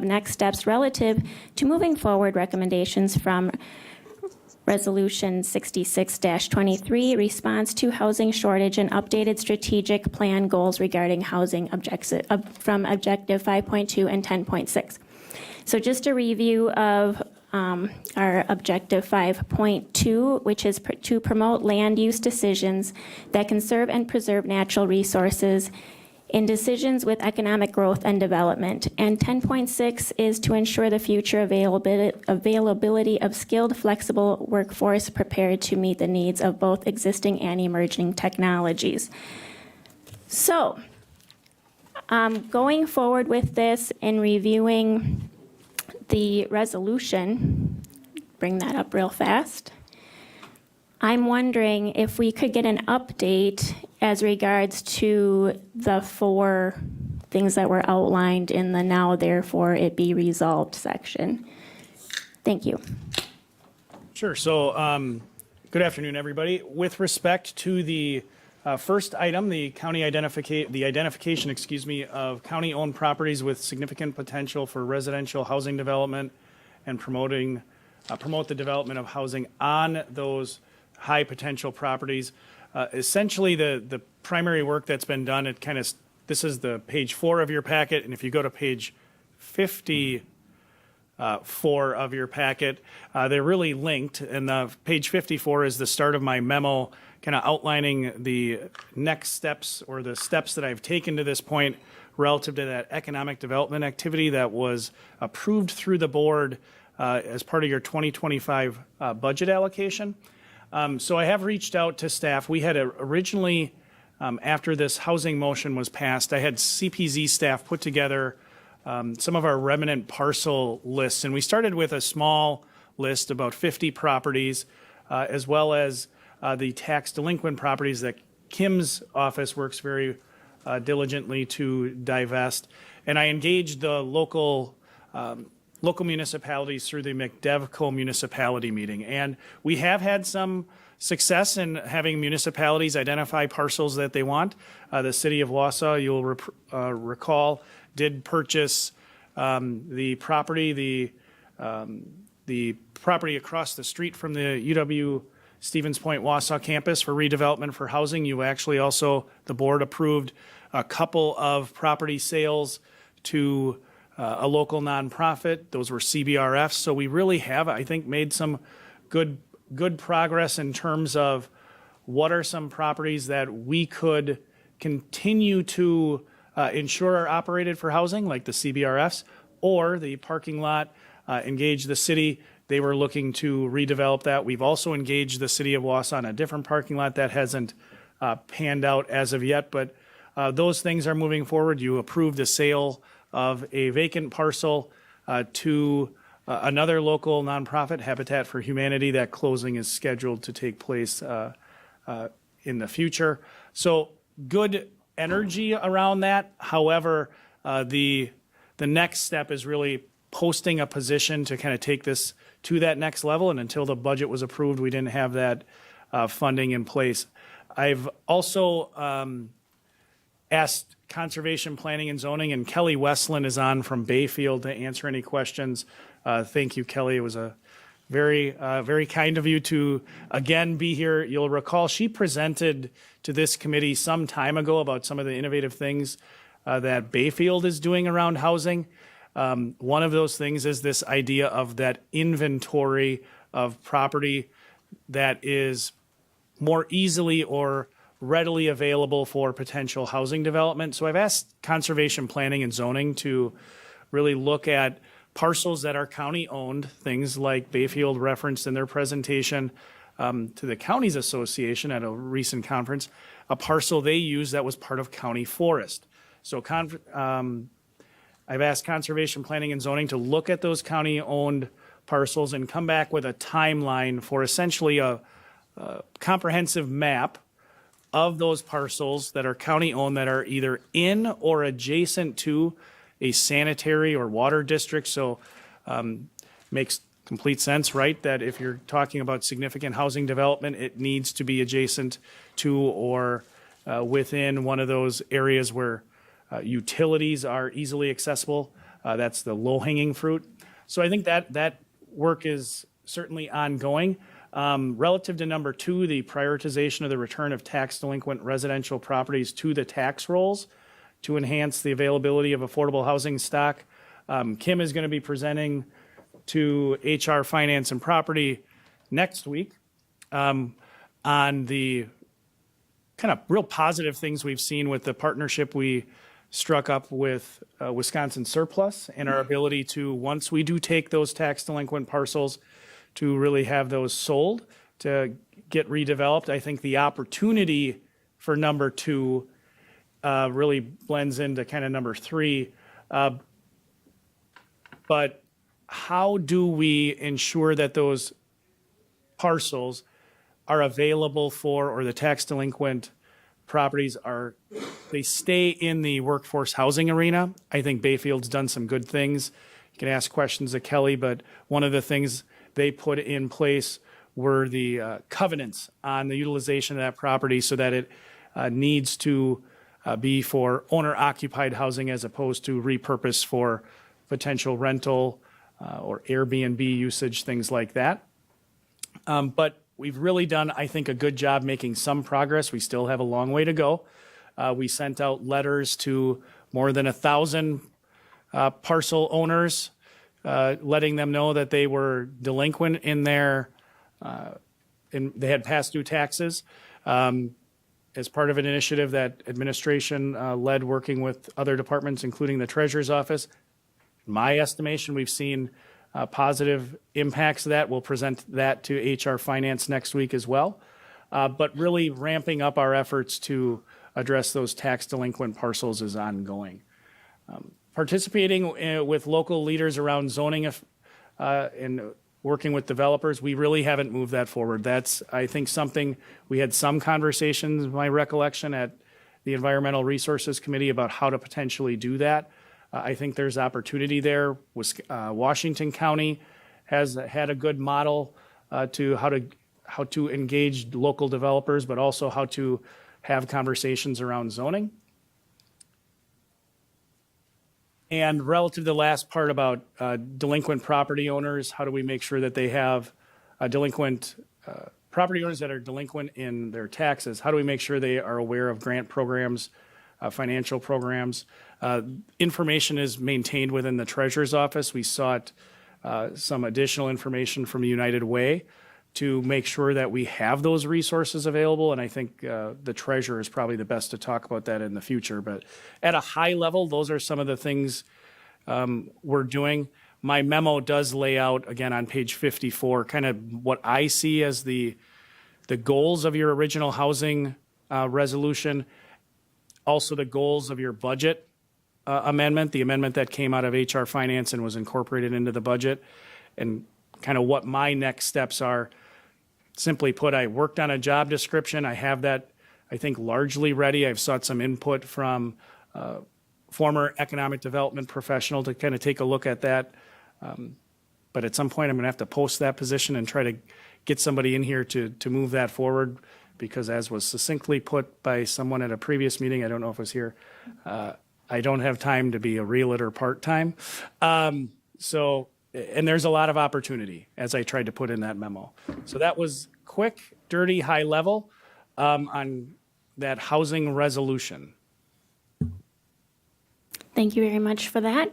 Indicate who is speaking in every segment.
Speaker 1: next steps relative to moving forward recommendations from Resolution 66-23, response to housing shortage and updated strategic plan goals regarding housing from Objective 5.2 and 10.6. So just a review of our Objective 5.2, which is to promote land use decisions that conserve and preserve natural resources in decisions with economic growth and development. And 10.6 is to ensure the future availability of skilled, flexible workforce prepared to meet the needs of both existing and emerging technologies. So, going forward with this and reviewing the resolution, bring that up real fast. I'm wondering if we could get an update as regards to the 4 things that were outlined in the now therefore it be resolved section. Thank you.
Speaker 2: Sure. So good afternoon, everybody. With respect to the first item, the identification, of county-owned properties with significant potential for residential housing development and promote the development of housing on those high potential properties. Essentially, the primary work that's been done, this is the page 4 of your packet, and if you go to page 54 of your packet, they're really linked, and the page 54 is the start of my memo, kind of outlining the next steps or the steps that I've taken to this point relative to that economic development activity that was approved through the board as part of your 2025 budget allocation. So I have reached out to staff. We had originally, after this housing motion was passed, I had CPZ staff put together some of our remnant parcel lists, and we started with a small list, about 50 properties, as well as the tax delinquent properties that Kim's office works very diligently to divest. And I engaged the local municipalities through the McDevco municipality meeting. And we have had some success in having municipalities identify parcels that they want. The city of Wausau, you'll recall, did purchase the property across the street from the UW Stevens Point Wausau campus for redevelopment for housing. You actually also, the board approved a couple of property sales to a local nonprofit. Those were CBRFs. So we really have, I think, made some good progress in terms of what are some properties that we could continue to ensure are operated for housing, like the CBRFs, or the parking lot, engage the city. They were looking to redevelop that. We've also engaged the city of Wausau on a different parking lot that hasn't panned out as of yet, but those things are moving forward. You approved a sale of a vacant parcel to another local nonprofit, Habitat for Humanity. That closing is scheduled to take place in the future. So good energy around that. However, the next step is really posting a position to kind of take this to that next level. And until the budget was approved, we didn't have that funding in place. I've also asked Conservation Planning and Zoning, and Kelly Westland is on from Bayfield to answer any questions. Thank you, Kelly. It was a very kind of you to again be here. You'll recall she presented to this committee some time ago about some of the innovative things that Bayfield is doing around housing. One of those things is this idea of that inventory of property that is more easily or readily available for potential housing development. So I've asked Conservation Planning and Zoning to really look at parcels that are county owned, things like Bayfield referenced in their presentation to the Counties Association at a recent conference, a parcel they used that was part of county forest. So I've asked Conservation Planning and Zoning to look at those county owned parcels and come back with a timeline for essentially a comprehensive map of those parcels that are county owned that are either in or adjacent to a sanitary or water district. So makes complete sense, right? That if you're talking about significant housing development, it needs to be adjacent to or within one of those areas where utilities are easily accessible. That's the low-hanging fruit. So I think that work is certainly ongoing. Relative to number 2, the prioritization of the return of tax delinquent residential properties to the tax rolls to enhance the availability of affordable housing stock. Kim is going to be presenting to HR Finance and Property next week on the kind of real positive things we've seen with the partnership we struck up with Wisconsin Surplus and our ability to, once we do take those tax delinquent parcels, to really have those sold, to get redeveloped. I think the opportunity for number 2 really blends into kind of number 3. But how do we ensure that those parcels are available for, or the tax delinquent properties they stay in the workforce housing arena? I think Bayfield's done some good things. You can ask questions of Kelly, but one of the things they put in place were the covenants on the utilization of that property so that it needs to be for owner-occupied housing as opposed to repurposed for potential rental or Airbnb usage, things like that. But we've really done, I think, a good job making some progress. We still have a long way to go. We sent out letters to more than 1,000 parcel owners, letting them know that they were delinquent in their, they had past due taxes. As part of an initiative that administration led, working with other departments, including the Treasurer's Office. In my estimation, we've seen positive impacts of that. We'll present that to HR Finance next week as well. But really ramping up our efforts to address those tax delinquent parcels is ongoing. Participating with local leaders around zoning and working with developers, we really haven't moved that forward. That's, I think, something we had some conversations, my recollection, at the Environmental Resources Committee about how to potentially do that. I think there's opportunity there. Washington County has had a good model to how to engage local developers, but also how to have conversations around zoning. And relative to the last part about delinquent property owners, how do we make sure that they have delinquent property owners that are delinquent in their taxes? How do we make sure they are aware of grant programs, financial programs? Information is maintained within the Treasurer's Office. We sought some additional information from United Way to make sure that we have those resources available. And I think the Treasurer is probably the best to talk about that in the future. But at a high level, those are some of the things we're doing. My memo does lay out, again, on page 54, kind of what I see as the goals of your original housing resolution, also the goals of your budget amendment, the amendment that came out of HR Finance and was incorporated into the budget, and kind of what my next steps are. Simply put, I worked on a job description. I have that, I think, largely ready. I've sought some input from former economic development professional to kind of take a look at that. But at some point, I'm going to have to post that position and try to get somebody in here to move that forward, because as was succinctly put by someone at a previous meeting, I don't know if it was here, I don't have time to be a realtor part-time. And there's a lot of opportunity, as I tried to put in that memo. So that was quick, dirty, high level on that housing resolution.
Speaker 1: Thank you very much for that.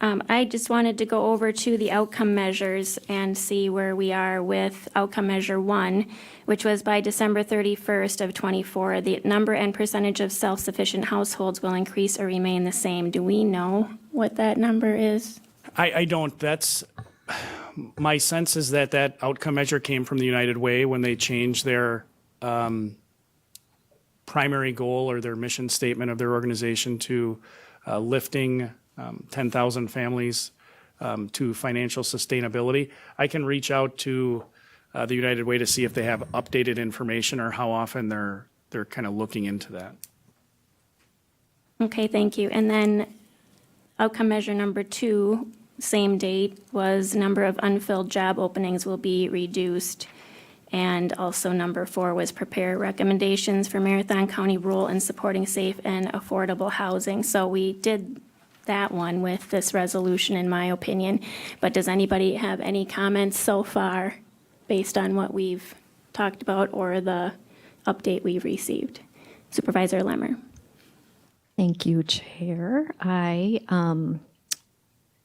Speaker 1: I just wanted to go over to the outcome measures and see where we are with outcome measure 1, which was by December 31st of 24. The number and percentage of self-sufficient households will increase or remain the same. Do we know what that number is?
Speaker 2: I don't. That's my sense is that outcome measure came from the United Way when they changed their primary goal or their mission statement of their organization to lifting 10,000 families to financial sustainability. I can reach out to the United Way to see if they have updated information or how often they're kind of looking into that.
Speaker 1: Okay, thank you. And then outcome measure number 2, same date, was number of unfilled job openings will be reduced. And also number 4 was prepare recommendations for Marathon County role in supporting safe and affordable housing. So we did that one with this resolution, in my opinion. But does anybody have any comments so far based on what we've talked about or the update we've received? Supervisor Lemmer.
Speaker 3: Thank you, Chair. I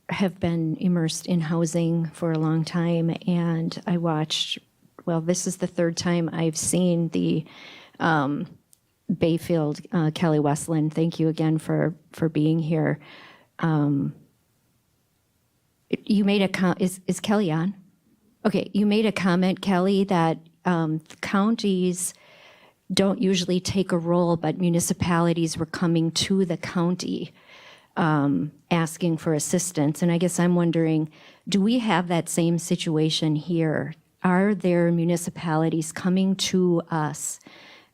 Speaker 3: have been immersed in housing for a long time, and I watched, well, this is the third time I've seen the Bayfield, Kelly Westland. Thank you again for being here. You made a is Kelly on? Okay, you made a comment, Kelly, that counties don't usually take a role, but municipalities were coming to the county asking for assistance. And I guess I'm wondering, do we have that same situation here? Are there municipalities coming to us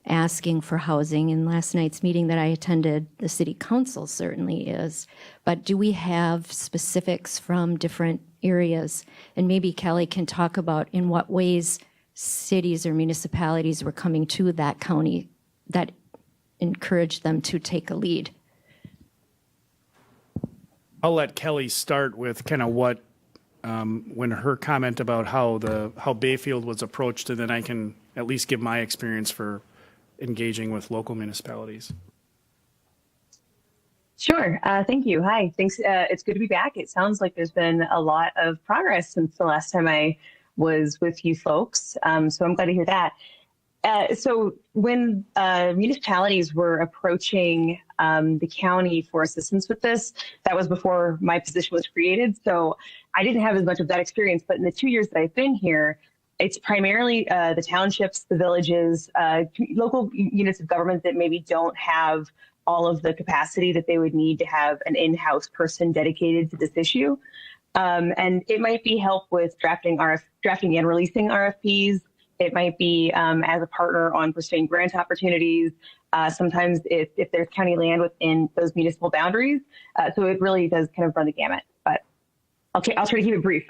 Speaker 3: asking for housing? In last night's meeting that I attended, the city council certainly is. But do we have specifics from different areas? And maybe Kelly can talk about in what ways cities or municipalities were coming to that county that encouraged them to take a lead.
Speaker 2: I'll let Kelly start with kind of what, when her comment about how Bayfield was approached, and then I can at least give my experience for engaging with local municipalities.
Speaker 4: Sure. Thank you. Hi. Thanks. It's good to be back. It sounds like there's been a lot of progress since the last time I was with you folks. So I'm glad to hear that. So when municipalities were approaching the county for assistance with this, that was before my position was created. So I didn't have as much of that experience. But in the 2 years that I've been here, it's primarily the townships, the villages, local units of government that maybe don't have all of the capacity that they would need to have an in-house person dedicated to this issue. And it might be help with drafting and releasing RFPs. It might be as a partner on pursuing grant opportunities. Sometimes if there's county land within those municipal boundaries. So it really does kind of run the gamut. But I'll try to keep it brief.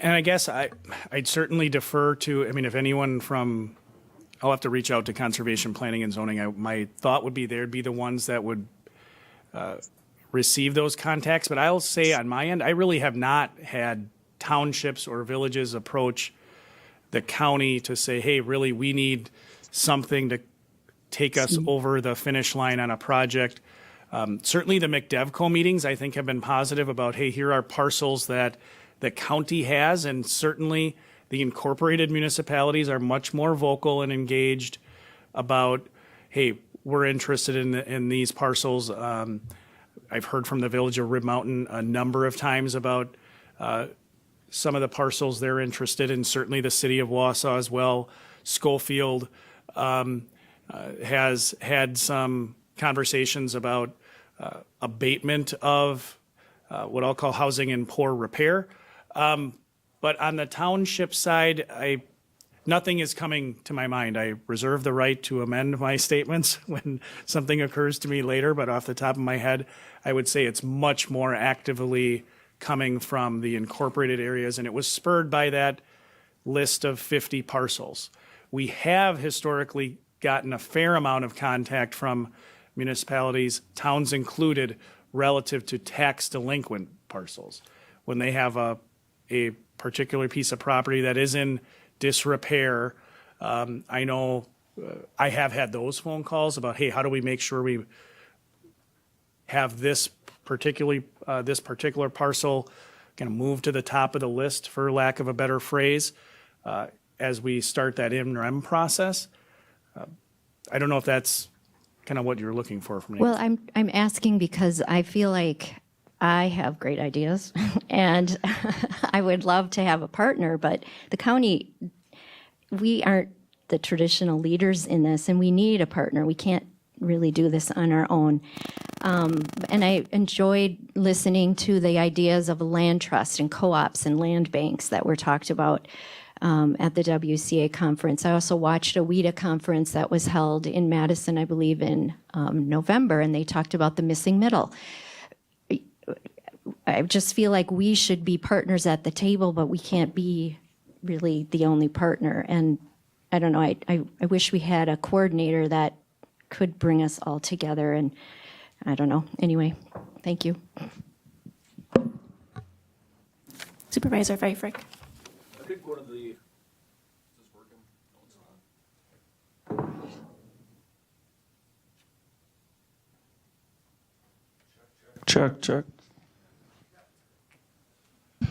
Speaker 2: And I guess I'd certainly defer to, I mean, if anyone from, I'll have to reach out to Conservation Planning and Zoning. My thought would be they'd be the ones that would receive those contacts. But I'll say on my end, I really have not had townships or villages approach the county to say, hey, really, we need something to take us over the finish line on a project. Certainly the McDevco meetings, I think, have been positive about, hey, here are parcels that the county has, and certainly the incorporated municipalities are much more vocal and engaged about, hey, we're interested in these parcels. I've heard from the village of Rib Mountain a number of times about some of the parcels they're interested in, certainly the city of Wausau as well. Schofield has had some conversations about abatement of what I'll call housing in poor repair. But on the township side, nothing is coming to my mind. I reserve the right to amend my statements when something occurs to me later, but off the top of my head, I would say it's much more actively coming from the incorporated areas, and it was spurred by that list of 50 parcels. We have historically gotten a fair amount of contact from municipalities, towns included, relative to tax delinquent parcels. When they have a particular piece of property that is in disrepair, I know I have had those phone calls about, hey, how do we make sure we have this particular parcel kind of move to the top of the list, for lack of a better phrase, as we start that in-rem process. I don't know if that's kind of what you're looking for from me.
Speaker 3: Well, I'm asking because I feel like I have great ideas and I would love to have a partner, but the county, we aren't the traditional leaders in this, and we need a partner. We can't really do this on our own. And I enjoyed listening to the ideas of a land trust and co-ops and land banks that were talked about at the WCA conference. I also watched a WIDA conference that was held in Madison, I believe, in November, and they talked about the missing middle. I just feel like we should be partners at the table, but we can't be really the only partner. And I don't know, I wish we had a coordinator that could bring us all together. And I don't know. Anyway, thank you.
Speaker 1: Supervisor Freifrick.
Speaker 5: I think one of the, is this working? No, it's not. Check.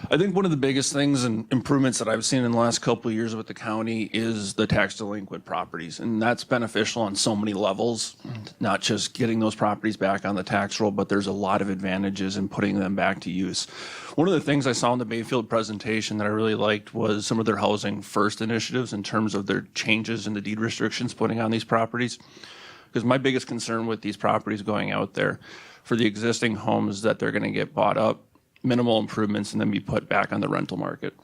Speaker 5: I think one of the biggest things and improvements that I've seen in the last couple of years with the county is the tax delinquent properties. And that's beneficial on so many levels, not just getting those properties back on the tax roll, but there's a lot of advantages in putting them back to use. One of the things I saw in the Bayfield presentation that I really liked was some of their housing first initiatives in terms of their changes in the deed restrictions putting on these properties. Because my biggest concern with these properties going out there for the existing homes that they're going to get bought up, minimal improvements, and then be put back on the rental market.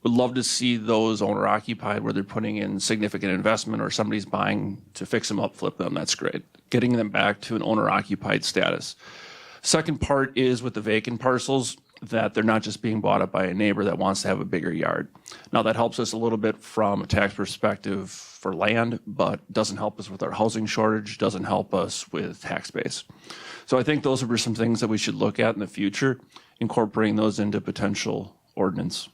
Speaker 5: Would love to see those owner occupied where they're putting in significant investment or somebody's buying to fix them up, flip them. That's great. Getting them back to an owner occupied status. Second part is with the vacant parcels that they're not just being bought up by a neighbor that wants to have a bigger yard. Now that helps us a little bit from a tax perspective for land, but doesn't help us with our housing shortage, doesn't help us with tax base. So I think those are some things that we should look at in the future, incorporating those into potential ordinance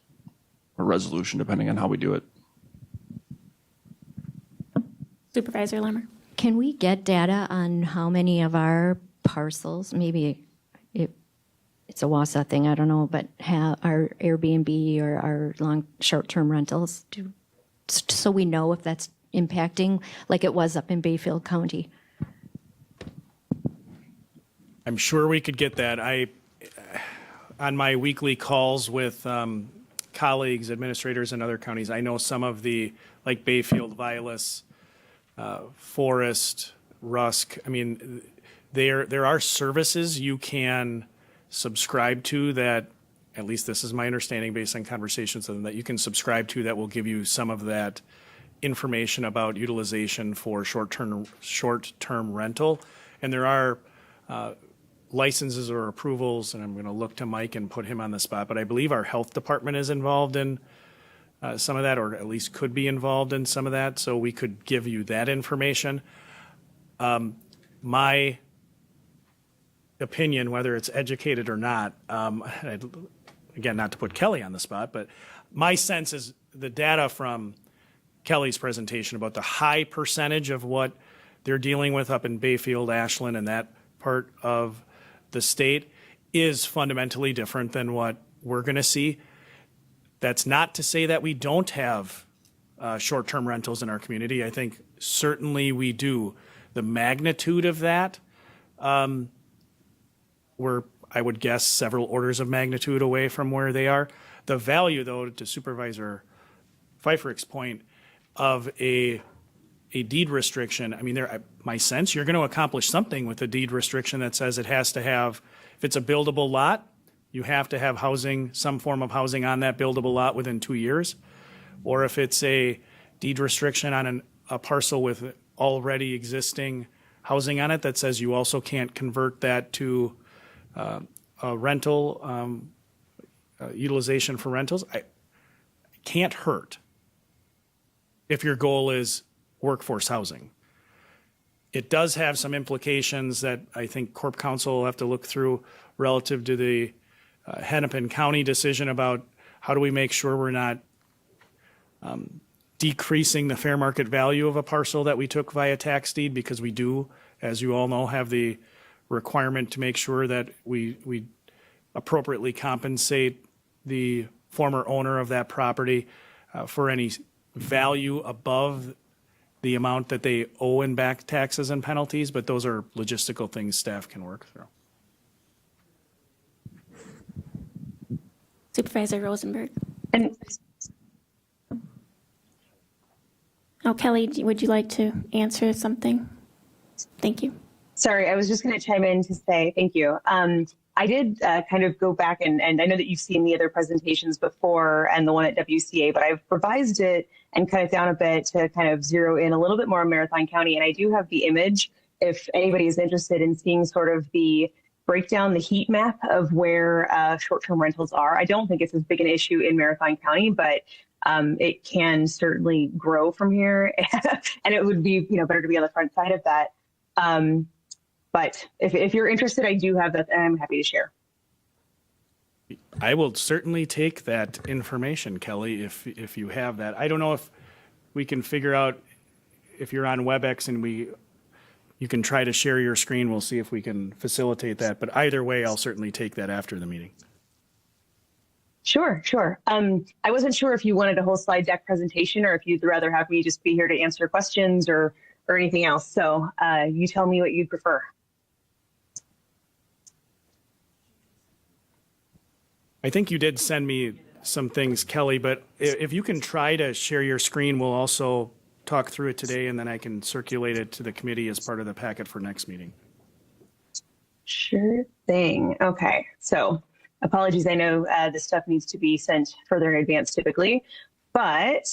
Speaker 5: or resolution, depending on how we do it.
Speaker 1: Supervisor Lemmer.
Speaker 3: Can we get data on how many of our parcels, maybe it's a Wausau thing, I don't know, but have our Airbnb or our short-term rentals, so we know if that's impacting like it was up in Bayfield County?
Speaker 2: I'm sure we could get that. On my weekly calls with colleagues, administrators in other counties, I know some of the, like Bayfield, Vilas, Forest, Rusk. I mean, there are services you can subscribe to that, at least this is my understanding based on conversations with them, that you can subscribe to that will give you some of that information about utilization for short-term rental. And there are licenses or approvals, and I'm going to look to Mike and put him on the spot, but I believe our health department is involved in some of that, or at least could be involved in some of that, so we could give you that information. My opinion, whether it's educated or not, again, not to put Kelly on the spot, but my sense is the data from Kelly's presentation about the high percentage of what they're dealing with up in Bayfield, Ashland, and that part of the state is fundamentally different than what we're going to see. That's not to say that we don't have short-term rentals in our community. I think certainly we do. The magnitude of that, we're, I would guess, several orders of magnitude away from where they are. The value, though, to Supervisor Pfeiffer's point, of a deed restriction, I mean, my sense, you're going to accomplish something with a deed restriction that says it has to have, if it's a buildable lot, you have to have housing, some form of housing on that buildable lot within 2 years. Or if it's a deed restriction on a parcel with already existing housing on it that says you also can't convert that to a rental, utilization for rentals, it can't hurt if your goal is workforce housing. It does have some implications that I think Corp Council will have to look through relative to the Hennepin County decision about how do we make sure we're not decreasing the fair market value of a parcel that we took via tax deed, because we do, as you all know, have the requirement to make sure that we appropriately compensate the former owner of that property for any value above the amount that they owe in back taxes and penalties, but those are logistical things staff can work through.
Speaker 1: Supervisor Rosenberg.
Speaker 4: And
Speaker 1: Oh, Kelly, would you like to answer something? Thank you.
Speaker 4: sorry, I was just going to chime in to say thank you. I did kind of go back and I know that you've seen the other presentations before and the one at WCA, but I've revised it and cut it down a bit to kind of zero in a little bit more on Marathon County. And I do have the image if anybody is interested in seeing sort of the breakdown, the heat map of where short-term rentals are. I don't think it's as big an issue in Marathon County, but it can certainly grow from here. And it would be, better to be on the front side of that. But if you're interested, I do have that, and I'm happy to share.
Speaker 2: I will certainly take that information, Kelly, if you have that. I don't know if we can figure out if you're on WebEx and you can try to share your screen. We'll see if we can facilitate that. But either way, I'll certainly take that after the meeting.
Speaker 4: Sure. I wasn't sure if you wanted a whole slide deck presentation or if you'd rather have me just be here to answer questions or anything else. So you tell me what you'd prefer.
Speaker 2: I think you did send me some things, Kelly, but if you can try to share your screen, we'll also talk through it today, and then I can circulate it to the committee as part of the packet for next meeting.
Speaker 4: Sure thing. Okay. So apologies. I know this stuff needs to be sent further in advance typically, but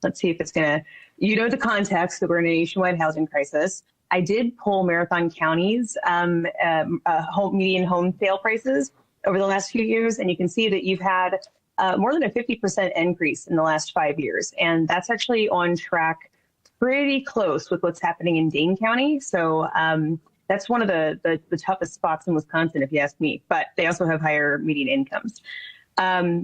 Speaker 4: let's see if it's going to, the context that we're in a nationwide housing crisis. I did poll Marathon County's median home sale prices over the last few years, and you can see that you've had more than a 50% increase in the last 5 years. And that's actually on track pretty close with what's happening in Dane County. So that's one of the toughest spots in Wisconsin, if you ask me, but they also have higher median incomes.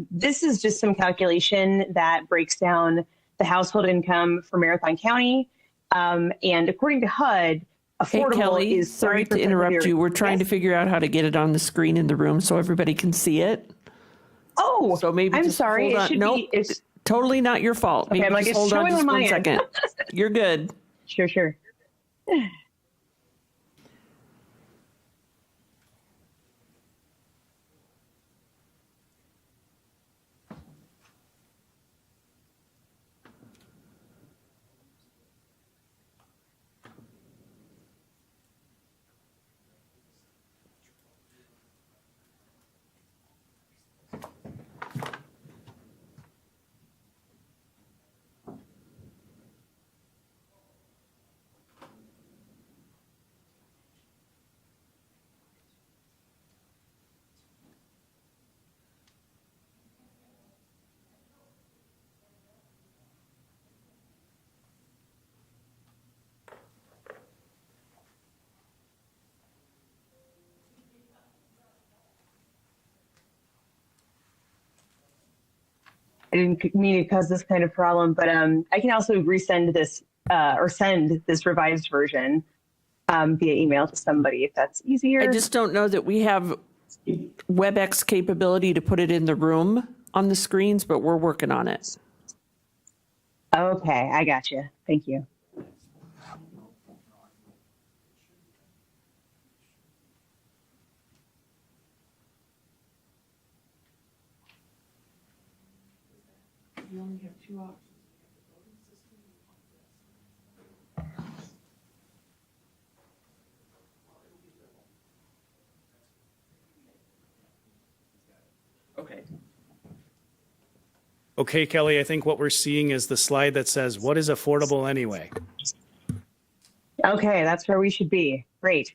Speaker 4: This is just some calculation that breaks down the household income for Marathon County. And according to HUD, affordable
Speaker 6: Hey, Kelly,
Speaker 4: is
Speaker 6: sorry to
Speaker 4: 30% of
Speaker 6: interrupt
Speaker 4: your-
Speaker 6: you. We're trying to
Speaker 4: Yes?
Speaker 6: figure out how to get it on the screen in the room so everybody can see it.
Speaker 4: Oh,
Speaker 6: So maybe
Speaker 4: I'm
Speaker 6: just
Speaker 4: sorry.
Speaker 6: hold
Speaker 4: It
Speaker 6: on.
Speaker 4: should
Speaker 6: Nope,
Speaker 4: be. It's
Speaker 6: totally not your fault. Maybe
Speaker 4: I'm like,
Speaker 6: just
Speaker 4: it's
Speaker 6: hold on
Speaker 4: showing
Speaker 6: just
Speaker 4: on my
Speaker 6: one
Speaker 4: end.
Speaker 6: second. You're good.
Speaker 4: sure. I didn't mean to cause this kind of problem, but I can also resend this or send this revised version via email to somebody if that's easier.
Speaker 6: I just don't know that we have WebEx capability to put it in the room on the screens, but we're working on it.
Speaker 4: Okay, I got you. Thank you.
Speaker 6: Okay.
Speaker 2: Okay, Kelly, I think what we're seeing is the slide that says, what is affordable anyway?
Speaker 4: Okay, that's where we should be. Great.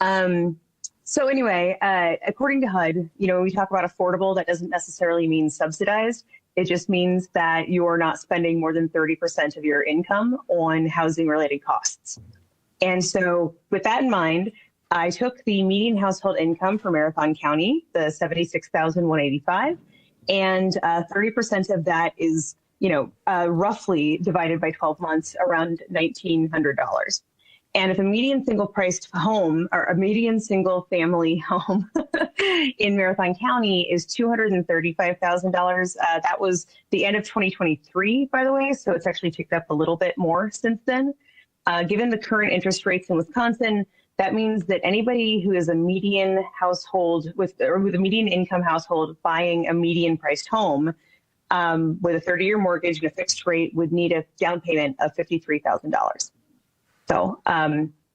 Speaker 4: So anyway, according to HUD, when we talk about affordable, that doesn't necessarily mean subsidized. It just means that you're not spending more than 30% of your income on housing related costs. And so with that in mind, I took the median household income for Marathon County, the $76,185, and 30% of that is, roughly divided by 12 months, around $1,900. And if a median single priced home or a median single family home in Marathon County is $235,000, that was the end of 2023, by the way. So it's actually ticked up a little bit more since then. Given the current interest rates in Wisconsin, that means that anybody who is a median household with a median income household buying a median priced home with a 30-year mortgage and a fixed rate would need a down payment of $53,000. So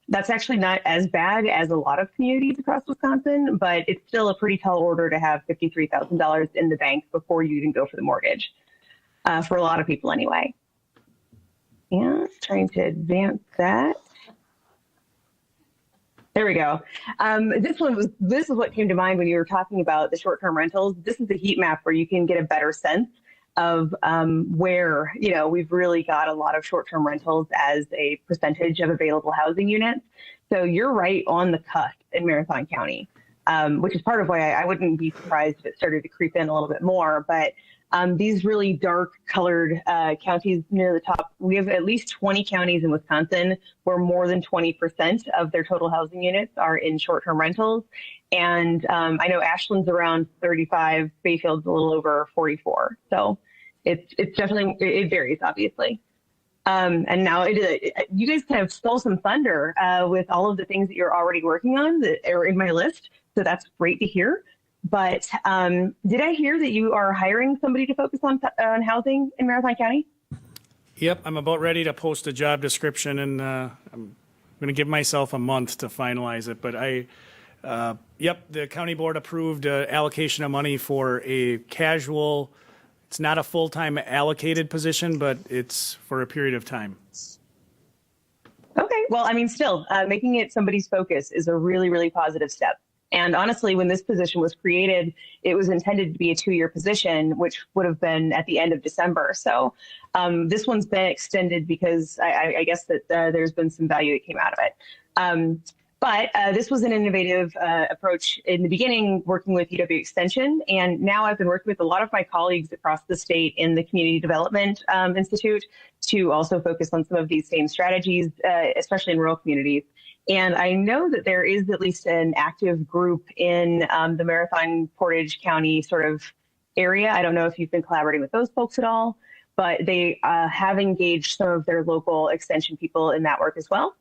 Speaker 4: that's actually not as bad as a lot of communities across Wisconsin, but it's still a pretty tall order to have $53,000 in the bank before you even go for the mortgage, for a lot of people anyway. And trying to advance that. There we go. This is what came to mind when you were talking about the short-term rentals. This is the heat map where you can get a better sense of where, we've really got a lot of short-term rentals as a percentage of available housing units. So you're right on the cusp in Marathon County, which is part of why I wouldn't be surprised if it started to creep in a little bit more. But these really dark colored counties near the top, we have at least 20 counties in Wisconsin where more than 20% of their total housing units are in short-term rentals. And I know Ashland's around 35, Bayfield's a little over 44. So it's definitely, it varies, obviously. And now you guys kind of stole some thunder with all of the things that you're already working on that are in my list. So that's great to hear. But did I hear that you are hiring somebody to focus on housing in Marathon County?
Speaker 2: Yep, I'm about ready to post a job description, and I'm going to give myself a month to finalize it. But the county board approved allocation of money for a casual. It's not a full-time allocated position, but it's for a period of time.
Speaker 4: Okay, well, I mean, still, making it somebody's focus is a really, really positive step. And honestly, when this position was created, it was intended to be a 2-year position, which would have been at the end of December. So this one's been extended because I guess that there's been some value that came out of it. But this was an innovative approach in the beginning, working with UW Extension. And now I've been working with a lot of my colleagues across the state in the Community Development Institute to also focus on some of these same strategies, especially in rural communities. And I know that there is at least an active group in the Marathon Portage County sort of area. I don't know if you've been collaborating with those folks at all, but they have engaged some of their local extension people in that work as well.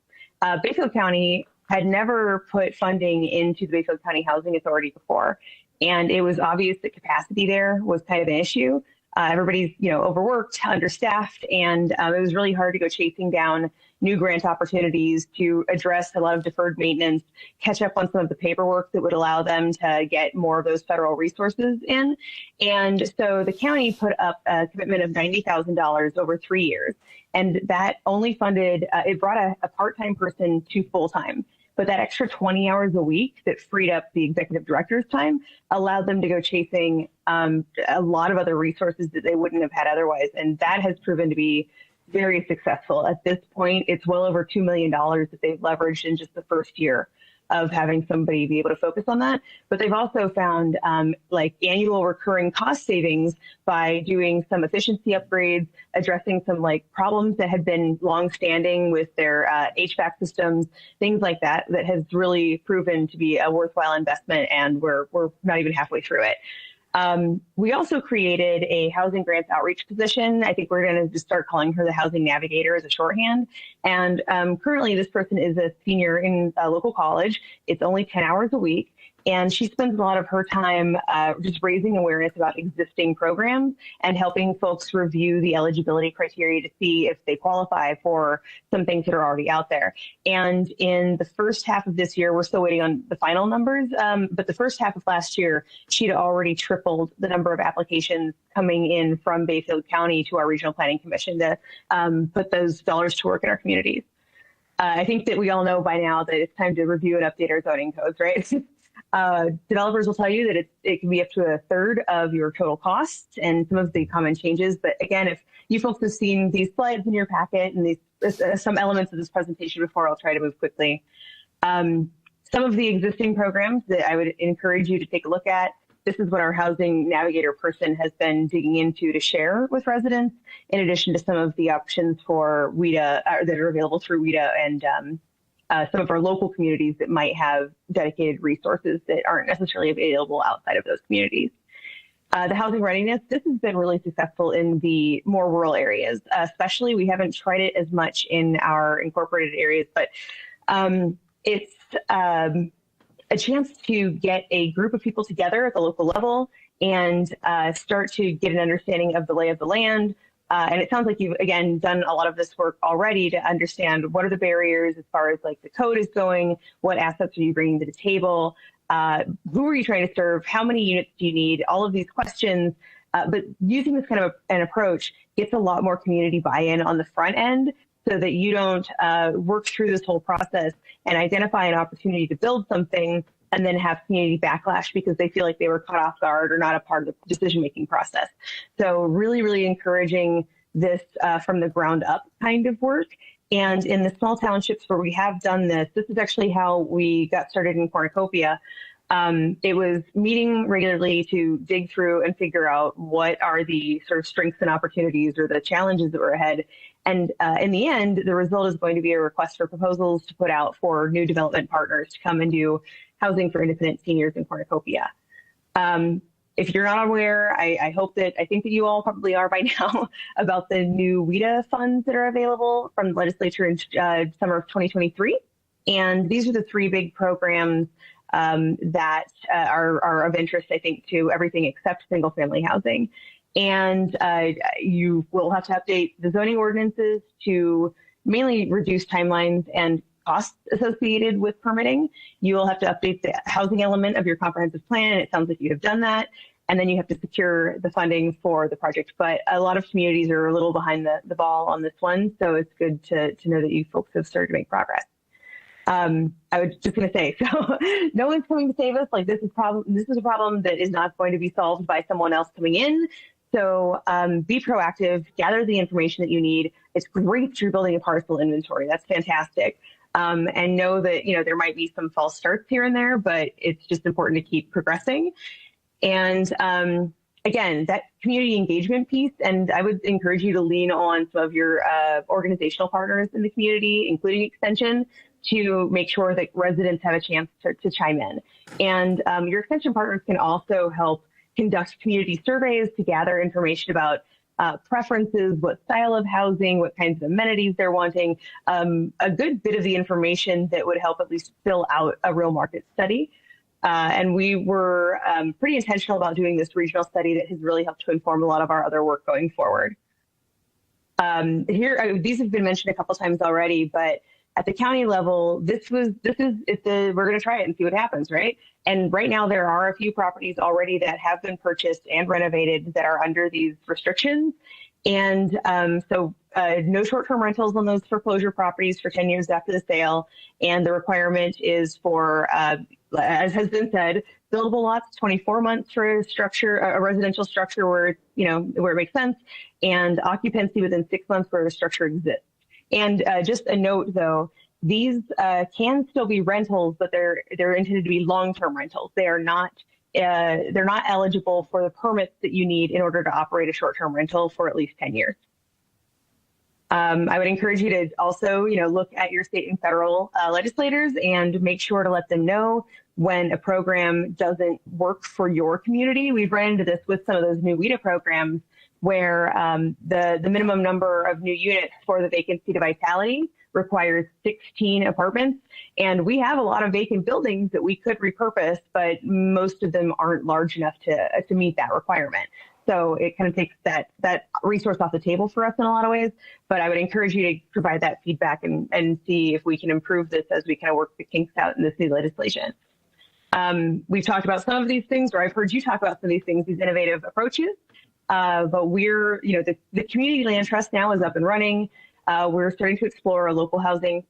Speaker 4: Bayfield County had never put funding into the Bayfield County Housing Authority before. And it was obvious that capacity there was kind of an issue. Everybody's, overworked, understaffed, and it was really hard to go chasing down new grant opportunities to address a lot of deferred maintenance, catch up on some of the paperwork that would allow them to get more of those federal resources in. And so the county put up a commitment of $90,000 over 3 years. And that only funded, it brought a part-time person to full-time. But that extra 20 hours a week that freed up the executive director's time allowed them to go chasing a lot of other resources that they wouldn't have had otherwise. And that has proven to be very successful. At this point, it's well over $2 million that they've leveraged in just the first year of having somebody be able to focus on that. But they've also found annual recurring cost savings by doing some efficiency upgrades, addressing some problems that had been longstanding with their HVAC systems, things like that has really proven to be a worthwhile investment. And we're not even halfway through it. We also created a housing grants outreach position. I think we're going to just start calling her the housing navigator as a shorthand. And currently this person is a senior in a local college. It's only 10 hours a week. And she spends a lot of her time just raising awareness about existing programs and helping folks review the eligibility criteria to see if they qualify for some things that are already out there. And in the first half of this year, we're still waiting on the final numbers, but the first half of last year, she'd already tripled the number of applications coming in from Bayfield County to our Regional Planning Commission to put those dollars to work in our communities. I think that we all know by now that it's time to review and update our zoning codes, right? Developers will tell you that it can be up to a third of your total costs and some of the common changes. But again, if you folks have seen these slides in your packet and some elements of this presentation before, I'll try to move quickly. Some of the existing programs that I would encourage you to take a look at. This is what our housing navigator person has been digging into to share with residents, in addition to some of the options for WIDA that are available through WIDA and some of our local communities that might have dedicated resources that aren't necessarily available outside of those communities. The housing readiness, this has been really successful in the more rural areas, especially. We haven't tried it as much in our incorporated areas, but it's a chance to get a group of people together at the local level and start to get an understanding of the lay of the land. And it sounds like you've, again, done a lot of this work already to understand what are the barriers as far as the code is going, what assets are you bringing to the table, who are you trying to serve, how many units do you need, all of these questions. But using this kind of an approach gets a lot more community buy-in on the front end so that you don't work through this whole process and identify an opportunity to build something and then have community backlash because they feel like they were caught off guard or not a part of the decision-making process. So really, really encouraging this from the ground up kind of work. And in the small townships where we have done this, this is actually how we got started in Cornucopia. It was meeting regularly to dig through and figure out what are the sort of strengths and opportunities or the challenges that were ahead. And in the end, the result is going to be a request for proposals to put out for new development partners to come and do housing for independent seniors in Cornucopia. If you're not aware, I think that you all probably are by now about the new WIDA funds that are available from the legislature in summer of 2023. And these are the three big programs that are of interest, I think, to everything except single family housing. And you will have to update the zoning ordinances to mainly reduce timelines and costs associated with permitting. You will have to update the housing element of your comprehensive plan. It sounds like you have done that. And then you have to secure the funding for the project. But a lot of communities are a little behind the ball on this one. So it's good to know that you folks have started to make progress. I was just going to say, so no one's coming to save us. Like this is a problem that is not going to be solved by someone else coming in. So be proactive, gather the information that you need. It's great that you're building a parcel inventory. That's fantastic. And know that, there might be some false starts here and there, but it's just important to keep progressing. And again, that community engagement piece, and I would encourage you to lean on some of your organizational partners in the community, including Extension, to make sure that residents have a chance to chime in. And your Extension partners can also help conduct community surveys to gather information about preferences, what style of housing, what kinds of amenities they're wanting, a good bit of the information that would help at least fill out a real market study. And we were pretty intentional about doing this regional study that has really helped to inform a lot of our other work going forward. These have been mentioned a couple times already, but at the county level, we're going to try it and see what happens, right? And right now there are a few properties already that have been purchased and renovated that are under these restrictions. And so no short-term rentals on those foreclosure properties for 10 years after the sale. And the requirement is for, as has been said, buildable lots, 24 months for a residential structure where it makes sense, and occupancy within 6 months where the structure exists. And just a note, though, these can still be rentals, but they're intended to be long-term rentals. They're not eligible for the permits that you need in order to operate a short-term rental for at least 10 years. I would encourage you to also, look at your state and federal legislators and make sure to let them know when a program doesn't work for your community. We've ran into this with some of those new WIDA programs where the minimum number of new units for the vacancy to vitality requires 16 apartments. And we have a lot of vacant buildings that we could repurpose, but most of them aren't large enough to meet that requirement. So it kind of takes that resource off the table for us in a lot of ways. But I would encourage you to provide that feedback and see if we can improve this as we kind of work the kinks out in this new legislation. We've talked about some of these things, or I've heard you talk about some of these things, these innovative approaches. But we're, the community land trust now is up and running. We're starting to explore a local housing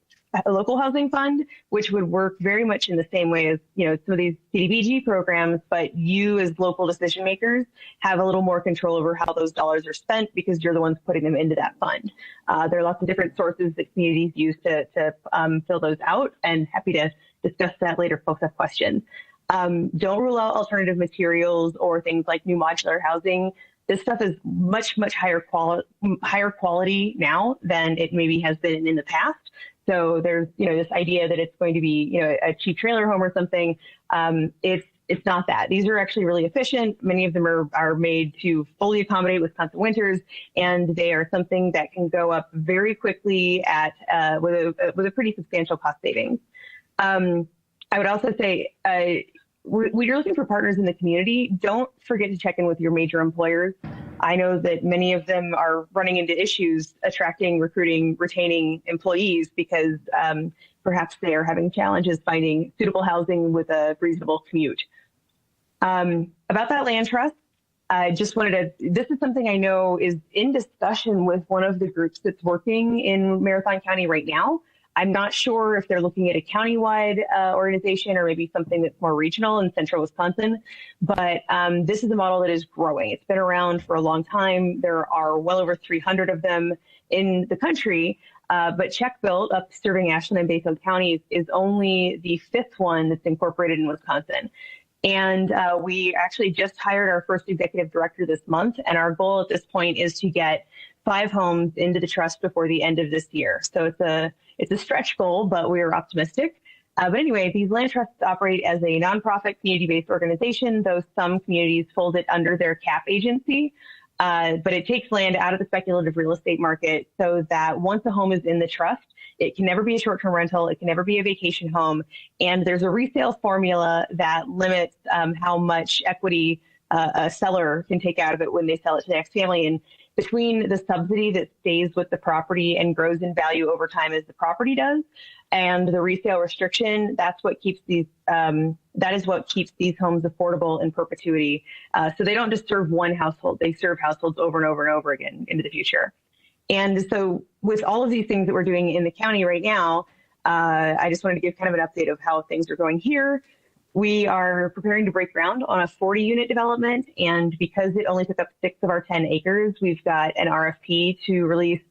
Speaker 4: fund, which would work very much in the same way as, some of these CDBG programs, but you as local decision makers have a little more control over how those dollars are spent because you're the ones putting them into that fund. There are lots of different sources that communities use to fill those out, and happy to discuss that later if folks have questions. Don't rule out alternative materials or things like new modular housing. This stuff is much, much higher quality now than it maybe has been in the past. So there's, this idea that it's going to be, a cheap trailer home or something. It's not that. These are actually really efficient. Many of them are made to fully accommodate Wisconsin winters, and they are something that can go up very quickly with a pretty substantial cost savings. I would also say, when you're looking for partners in the community, don't forget to check in with your major employers. I know that many of them are running into issues attracting, recruiting, retaining employees because perhaps they are having challenges finding suitable housing with a reasonable commute. About that land trust, I just wanted to, this is something I know is in discussion with one of the groups that's working in Marathon County right now. I'm not sure if they're looking at a countywide organization or maybe something that's more regional in central Wisconsin, but this is a model that is growing. It's been around for a long time. There are well over 300 of them in the country, But Check Built, up serving Ashland and Bayfield counties, is only the 5th one that's incorporated in Wisconsin. And we actually just hired our first executive director this month. And our goal at this point is to get 5 homes into the trust before the end of this year. So it's a stretch goal, but we are optimistic. But anyway, these land trusts operate as a nonprofit community-based organization, though some communities fold it under their CAP agency. But it takes land out of the speculative real estate market so that once a home is in the trust, it can never be a short-term rental. It can never be a vacation home. And there's a resale formula that limits how much equity a seller can take out of it when they sell it to the next family. And between the subsidy that stays with the property and grows in value over time as the property does, and the resale restriction, that's what keeps these. That is what keeps these homes affordable in perpetuity. So they don't just serve one household; they serve households over and over and over again into the future. And so, with all of these things that we're doing in the county right now, I just wanted to give kind of an update of how things are going here. We are preparing to break ground on a 40-unit development, and because it only took up 6 of our 10 acres, we've got an RFP to release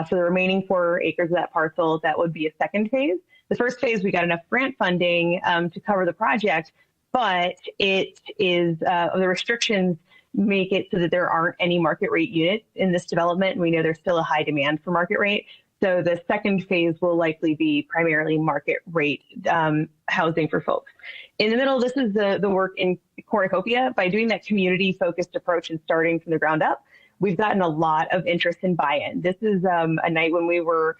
Speaker 4: for the remaining 4 acres of that parcel. That would be a second phase. The first phase, we got enough grant funding to cover the project, but it is the restrictions make it so that there aren't any market rate units in this development. And we know there's still a high demand for market rate. So the second phase will likely be primarily market rate housing for folks. In the middle, this is the work in Cornucopia. By doing that community-focused approach and starting from the ground up, we've gotten a lot of interest and buy-in. This is a night when we were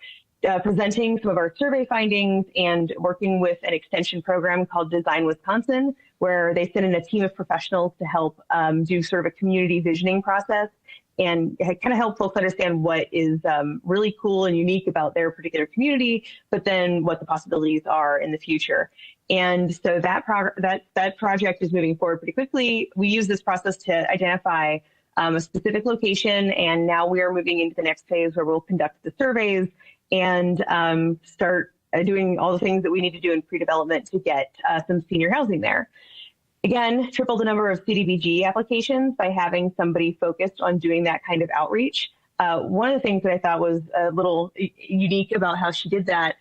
Speaker 4: presenting some of our survey findings and working with an extension program called Design Wisconsin, where they sent in a team of professionals to help do sort of a community visioning process and kind of help folks understand what is really cool and unique about their particular community, but then what the possibilities are in the future. And so that project is moving forward pretty quickly. We use this process to identify a specific location, and now we are moving into the next phase where we'll conduct the surveys and start doing all the things that we need to do in pre-development to get some senior housing there. Again, triple the number of CDBG applications by having somebody focused on doing that kind of outreach. One of the things that I thought was a little unique about how she did that,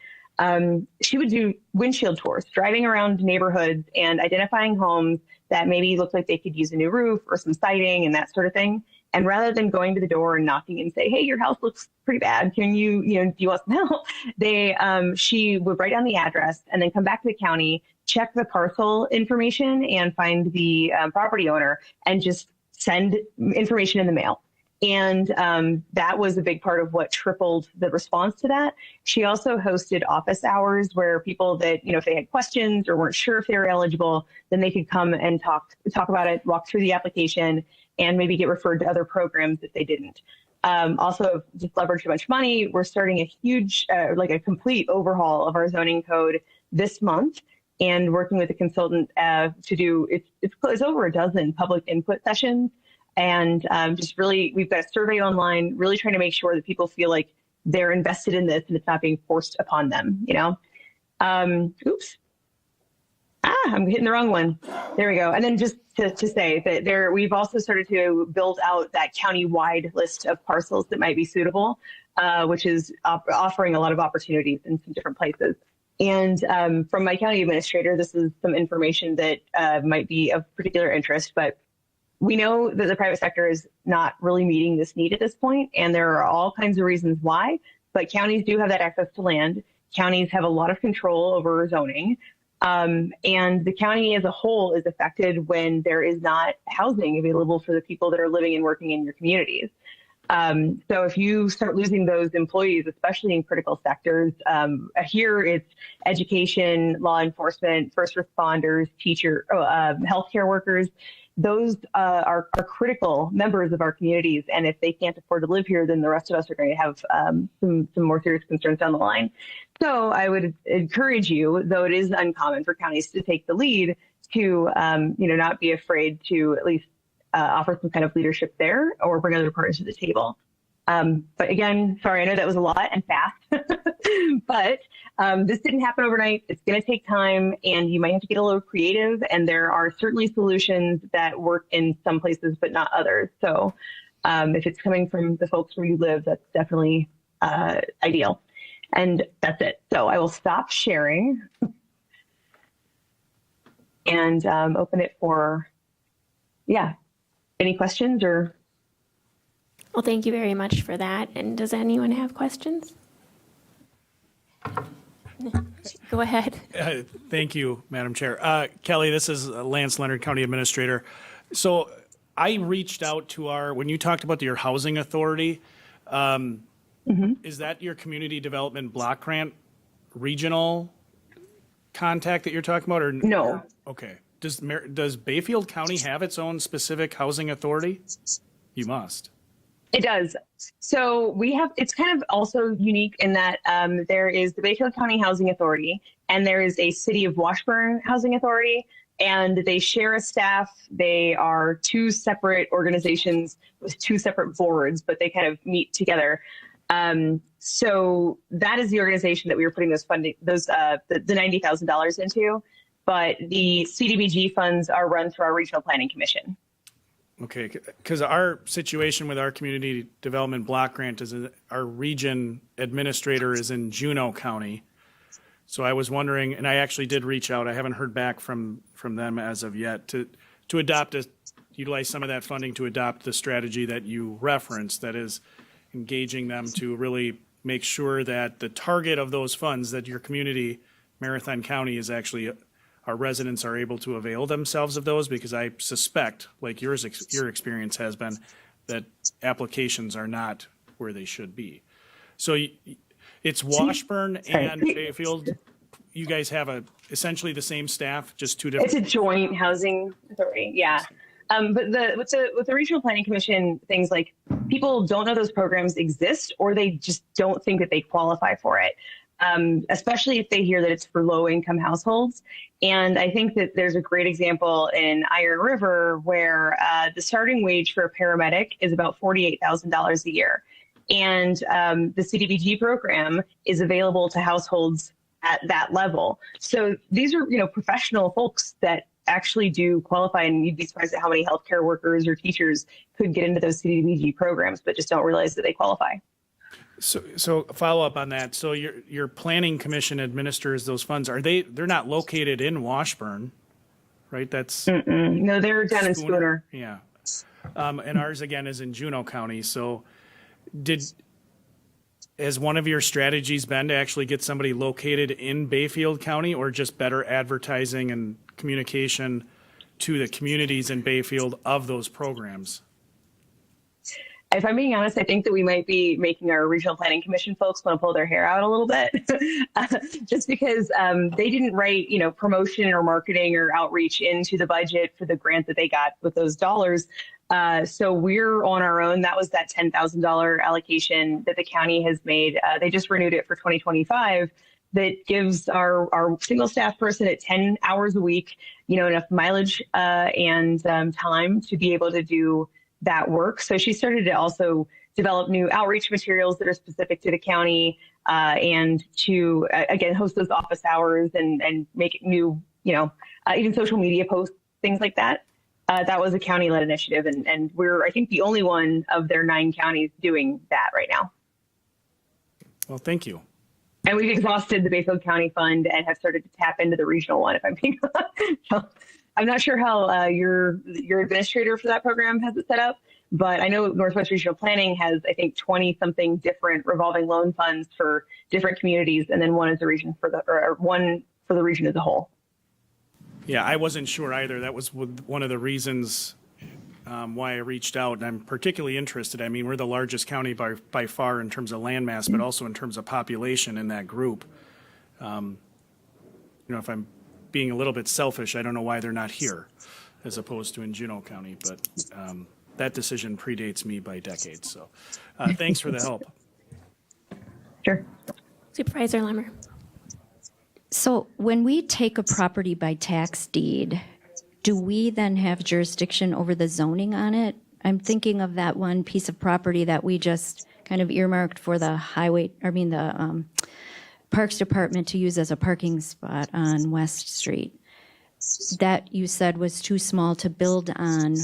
Speaker 4: she would do windshield tours, driving around neighborhoods and identifying homes that maybe looked like they could use a new roof or some siding and that sort of thing. And rather than going to the door and knocking and say, "Hey, your house looks pretty bad. Can do you want some help?" She would write down the address and then come back to the county, check the parcel information and find the property owner and just send information in the mail. And that was a big part of what tripled the response to that. She also hosted office hours where people that, if they had questions or weren't sure if they were eligible, then they could come and talk about it, walk through the application, and maybe get referred to other programs if they didn't. Also, just leveraged a bunch of money. We're starting a huge, a complete overhaul of our zoning code this month, and working with a consultant to do, it's over a dozen public input sessions. And just really, we've got a survey online, really trying to make sure that people feel like they're invested in this and it's not being forced upon them, Oops. I'm hitting the wrong one. There we go. And then just to say that we've also started to build out that county-wide list of parcels that might be suitable, which is offering a lot of opportunities in some different places. And from my county administrator, this is some information that might be of particular interest, but we know that the private sector is not really meeting this need at this point, and there are all kinds of reasons why, but counties do have that access to land. Counties have a lot of control over zoning, and the county as a whole is affected when there is not housing available for the people that are living and working in your communities. So if you start losing those employees, especially in critical sectors, here it's education, law enforcement, first responders, healthcare workers. Those are critical members of our communities. And if they can't afford to live here, then the rest of us are going to have some more serious concerns down the line. So I would encourage you, though it is uncommon for counties to take the lead, to not be afraid to at least offer some kind of leadership there or bring other partners to the table. But again, sorry, I know that was a lot and fast, but this didn't happen overnight. It's going to take time, and you might have to get a little creative. And there are certainly solutions that work in some places, but not others. So if it's coming from the folks where you live, that's definitely ideal. And that's it. So I will stop sharing and open it for, any questions or?
Speaker 1: Well, thank you very much for that. And does anyone have questions? Go ahead.
Speaker 2: Thank you, Madam Chair. Kelly, this is Lance Leonard, County Administrator. So I reached out to when you talked about your housing authority, is that your community development block grant regional contact that you're talking about? Or
Speaker 4: No.
Speaker 2: Okay. Does Bayfield County have its own specific housing authority? You must.
Speaker 4: It does. So it's kind of also unique in that there is the Bayfield County Housing Authority and there is a City of Washburn Housing Authority, and they share a staff. They are two separate organizations with two separate boards, but they kind of meet together. So that is the organization that we were putting the $90,000 into, but the CDBG funds are run through our Regional Planning Commission.
Speaker 2: Okay, because our situation with our community development block grant is our region administrator is in Juneau County. So I was wondering, and I actually did reach out. I haven't heard back from them as of yet to utilize some of that funding to adopt the strategy that you referenced, that is engaging them to really make sure that the target of those funds, that your community, Marathon County, is actually our residents are able to avail themselves of those, because I suspect, like your experience has been, that applications are not where they should be. So it's Washburn and Bayfield. You guys have essentially the same staff, just two different.
Speaker 4: It's a joint housing authority, yeah. But with the Regional Planning Commission, things like people don't know those programs exist, or they just don't think that they qualify for it. Especially if they hear that it's for low-income households. And I think that there's a great example in Iron River where the starting wage for a paramedic is about $48,000 a year. And the CDBG program is available to households at that level. So these are, professional folks that actually do qualify, and you'd be surprised at how many healthcare workers or teachers could get into those CDBG programs, but just don't realize that they qualify.
Speaker 2: So follow up on that. So your planning commission administers those funds. They're not located in Washburn, right? That's
Speaker 4: no, they're down in Spooner.
Speaker 2: Yeah. And ours again is in Juneau County. So has one of your strategies been to actually get somebody located in Bayfield County, or just better advertising and communication to the communities in Bayfield of those programs?
Speaker 4: If I'm being honest, I think that we might be making our Regional Planning Commission folks want to pull their hair out a little bit, just because they didn't write, promotion or marketing or outreach into the budget for the grant that they got with those dollars. So we're on our own. That was that $10,000 allocation that the county has made. They just renewed it for 2025. That gives our single staff person at 10 hours a week, enough mileage and time to be able to do that work. So she started to also develop new outreach materials that are specific to the county and to, again, host those office hours and make new, even social media posts, things like that. That was a county-led initiative, and we're, I think, the only one of their 9 counties doing that right now.
Speaker 2: Well, thank you.
Speaker 4: And we've exhausted the Bayfield County Fund and have started to tap into the regional one, if I'm being I'm not sure how your administrator for that program has it set up, but I know Northwest Regional Planning has, I think, 20-something different revolving loan funds for different communities, and then one region for the region as a whole.
Speaker 2: Yeah, I wasn't sure either. That was one of the reasons why I reached out, and I'm particularly interested. I mean, we're the largest county by far in terms of landmass, but also in terms of population in that group. If I'm being a little bit selfish, I don't know why they're not here as opposed to in Juneau County, but that decision predates me by decades. So thanks for the help.
Speaker 4: Sure.
Speaker 1: Supervisor Lemmer.
Speaker 3: So when we take a property by tax deed, do we then have jurisdiction over the zoning on it? I'm thinking of that one piece of property that we just kind of earmarked for the Parks Department to use as a parking spot on West Street. That you said was too small to build on.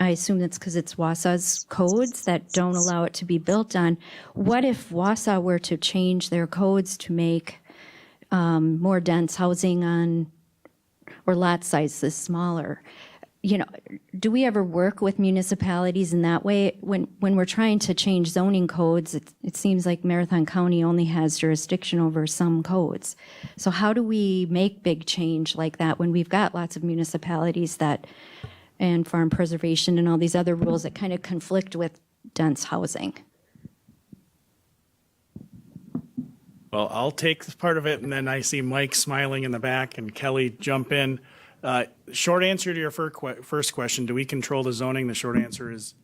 Speaker 3: I assume that's because it's Wausau's codes that don't allow it to be built on. What if Wausau were to change their codes to make more dense housing on, or lot sizes smaller? You know, do we ever work with municipalities in that way? When we're trying to change zoning codes, it seems like Marathon County only has jurisdiction over some codes. So how do we make big change like that when we've got lots of municipalities that, and farm preservation and all these other rules that kind of conflict with dense housing?
Speaker 2: Well, I'll take this part of it, and then I see Mike smiling in the back and Kelly jump in. Short answer to your first question, do we control the zoning? The short answer is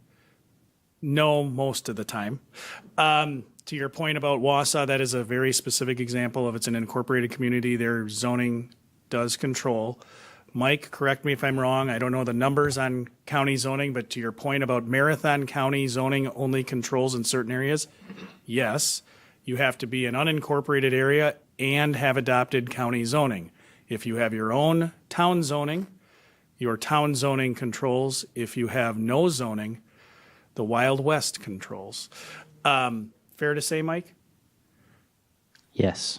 Speaker 2: no, most of the time. To your point about Wausau, that is a very specific example of it's an incorporated community. Their zoning does control. Mike, correct me if I'm wrong. I don't know the numbers on county zoning, but to your point about Marathon County zoning only controls in certain areas, yes, you have to be an unincorporated area and have adopted county zoning. If you have your own town zoning, your town zoning controls. If you have no zoning, the Wild West controls. Fair to say, Mike?
Speaker 7: Yes.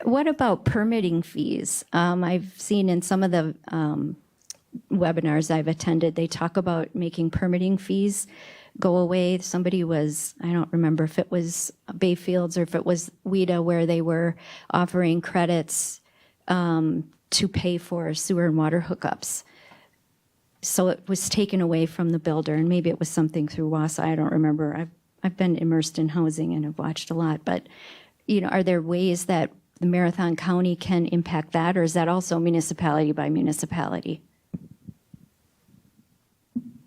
Speaker 3: What about permitting fees? I've seen in some of the webinars I've attended, they talk about making permitting fees go away. Somebody was, I don't remember if it was Bayfields or if it was WIDA, where they were offering credits to pay for sewer and water hookups. So it was taken away from the builder, and maybe it was something through WASA. I don't remember. I've been immersed in housing and have watched a lot, but you know, are there ways that the Marathon County can impact that, or is that also municipality by municipality?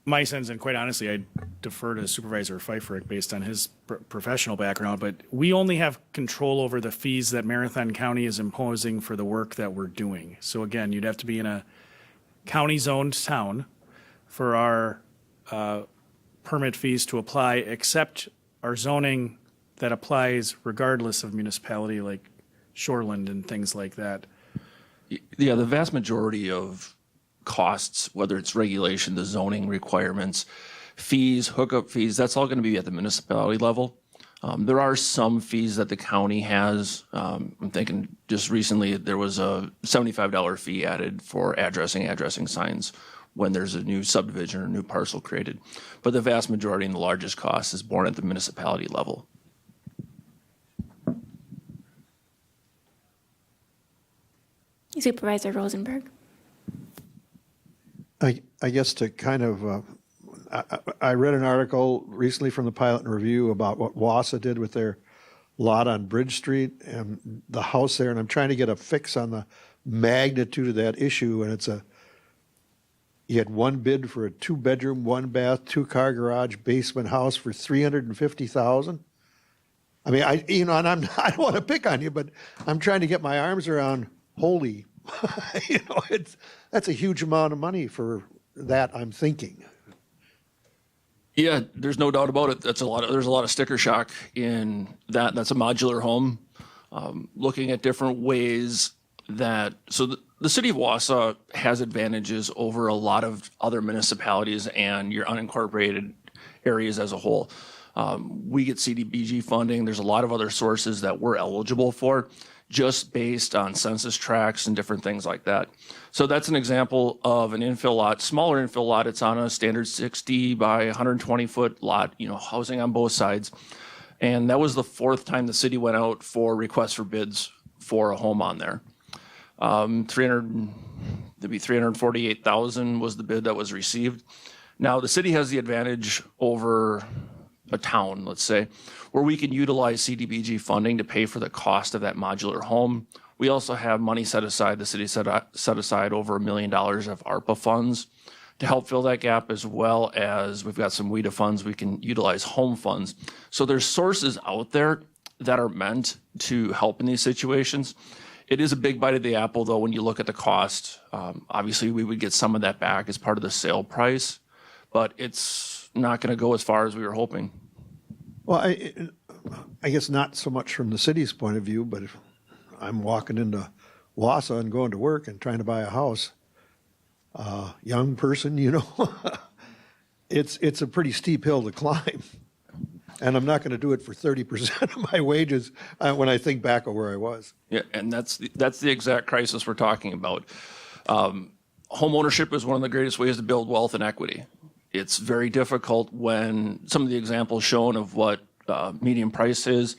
Speaker 2: My sense, and quite honestly, I defer to Supervisor Pfeiffer based on his professional background, but we only have control over the fees that Marathon County is imposing for the work that we're doing. So again, you'd have to be in a county-zoned town for our permit fees to apply, except our zoning that applies regardless of municipality, like Shoreland and things like that.
Speaker 5: Yeah, the vast majority of costs, whether it's regulation, the zoning requirements, fees, hookup fees, that's all going to be at the municipality level. There are some fees that the county has. I'm thinking just recently there was a $75 fee added for addressing signs when there's a new subdivision or new parcel created. But the vast majority and the largest cost is borne at the municipality level.
Speaker 1: Supervisor Rosenberg.
Speaker 8: I guess to kind of, I read an article recently from the Pilot and Review about what Wausau did with their lot on Bridge Street and the house there, and I'm trying to get a fix on the magnitude of that issue. And you had one bid for a 2-bedroom, 1-bath, 2-car garage basement house for $350,000. I mean, I don't want to pick on you, but I'm trying to get my arms around. Holy, that's a huge amount of money for that, I'm thinking.
Speaker 5: Yeah, there's no doubt about it. There's a lot of sticker shock in that. That's a modular home. Looking at different ways so the city of Wausau has advantages over a lot of other municipalities and your unincorporated areas as a whole. We get CDBG funding. There's a lot of other sources that we're eligible for, just based on census tracts and different things like that. So that's an example of an infill lot, smaller infill lot. It's on a standard 60 by 120 foot lot, housing on both sides. And that was the 4th time the city went out for requests for bids for a home on there. 348,000 was the bid that was received. Now the city has the advantage over a town, let's say, where we can utilize CDBG funding to pay for the cost of that modular home. We also have money set aside. The city set aside over $1 million of ARPA funds to help fill that gap, as well as we've got some WIDA funds. We can utilize home funds. So there's sources out there that are meant to help in these situations. It is a big bite of the apple, though, when you look at the cost. Obviously, we would get some of that back as part of the sale price, but it's not going to go as far as we were hoping.
Speaker 8: Well, I guess not so much from the city's point of view, but if I'm walking into Wausau and going to work and trying to buy a house, young person, it's a pretty steep hill to climb. And I'm not going to do it for 30% of my wages when I think back of where I was.
Speaker 5: Yeah, and that's the exact crisis we're talking about. Home ownership is one of the greatest ways to build wealth and equity. It's very difficult when some of the examples shown of what median price is,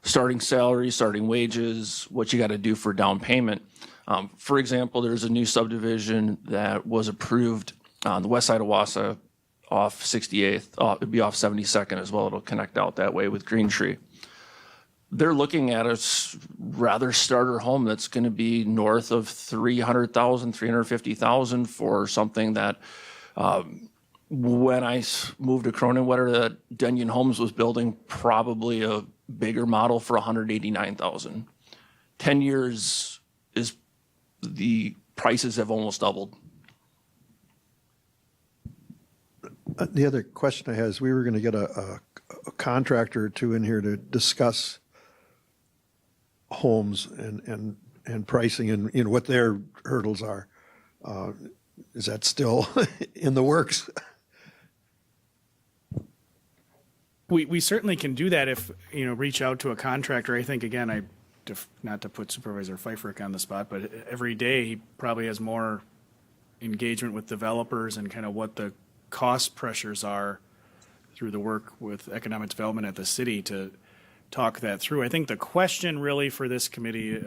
Speaker 5: starting salary, starting wages, what you got to do for down payment. For example, there's a new subdivision that was approved on the west side of Wausau off 68th. It'd be off 72nd as well. It'll connect out that way with Green Tree. They're looking at a rather starter home that's going to be north of $300,000, $350,000 for something that when I moved to Cronenwetter, that Denyon Homes was building probably a bigger model for $189,000. 10 years is the prices have almost doubled.
Speaker 8: The other question I had is we were going to get a contractor or two in here to discuss homes and pricing and what their hurdles are. Is that still in the works?
Speaker 2: We certainly can do that if, reach out to a contractor. I think, again, not to put Supervisor Pfeiffer on the spot, but every day he probably has more engagement with developers and kind of what the cost pressures are through the work with economic development at the city to talk that through. I think the question really for this committee,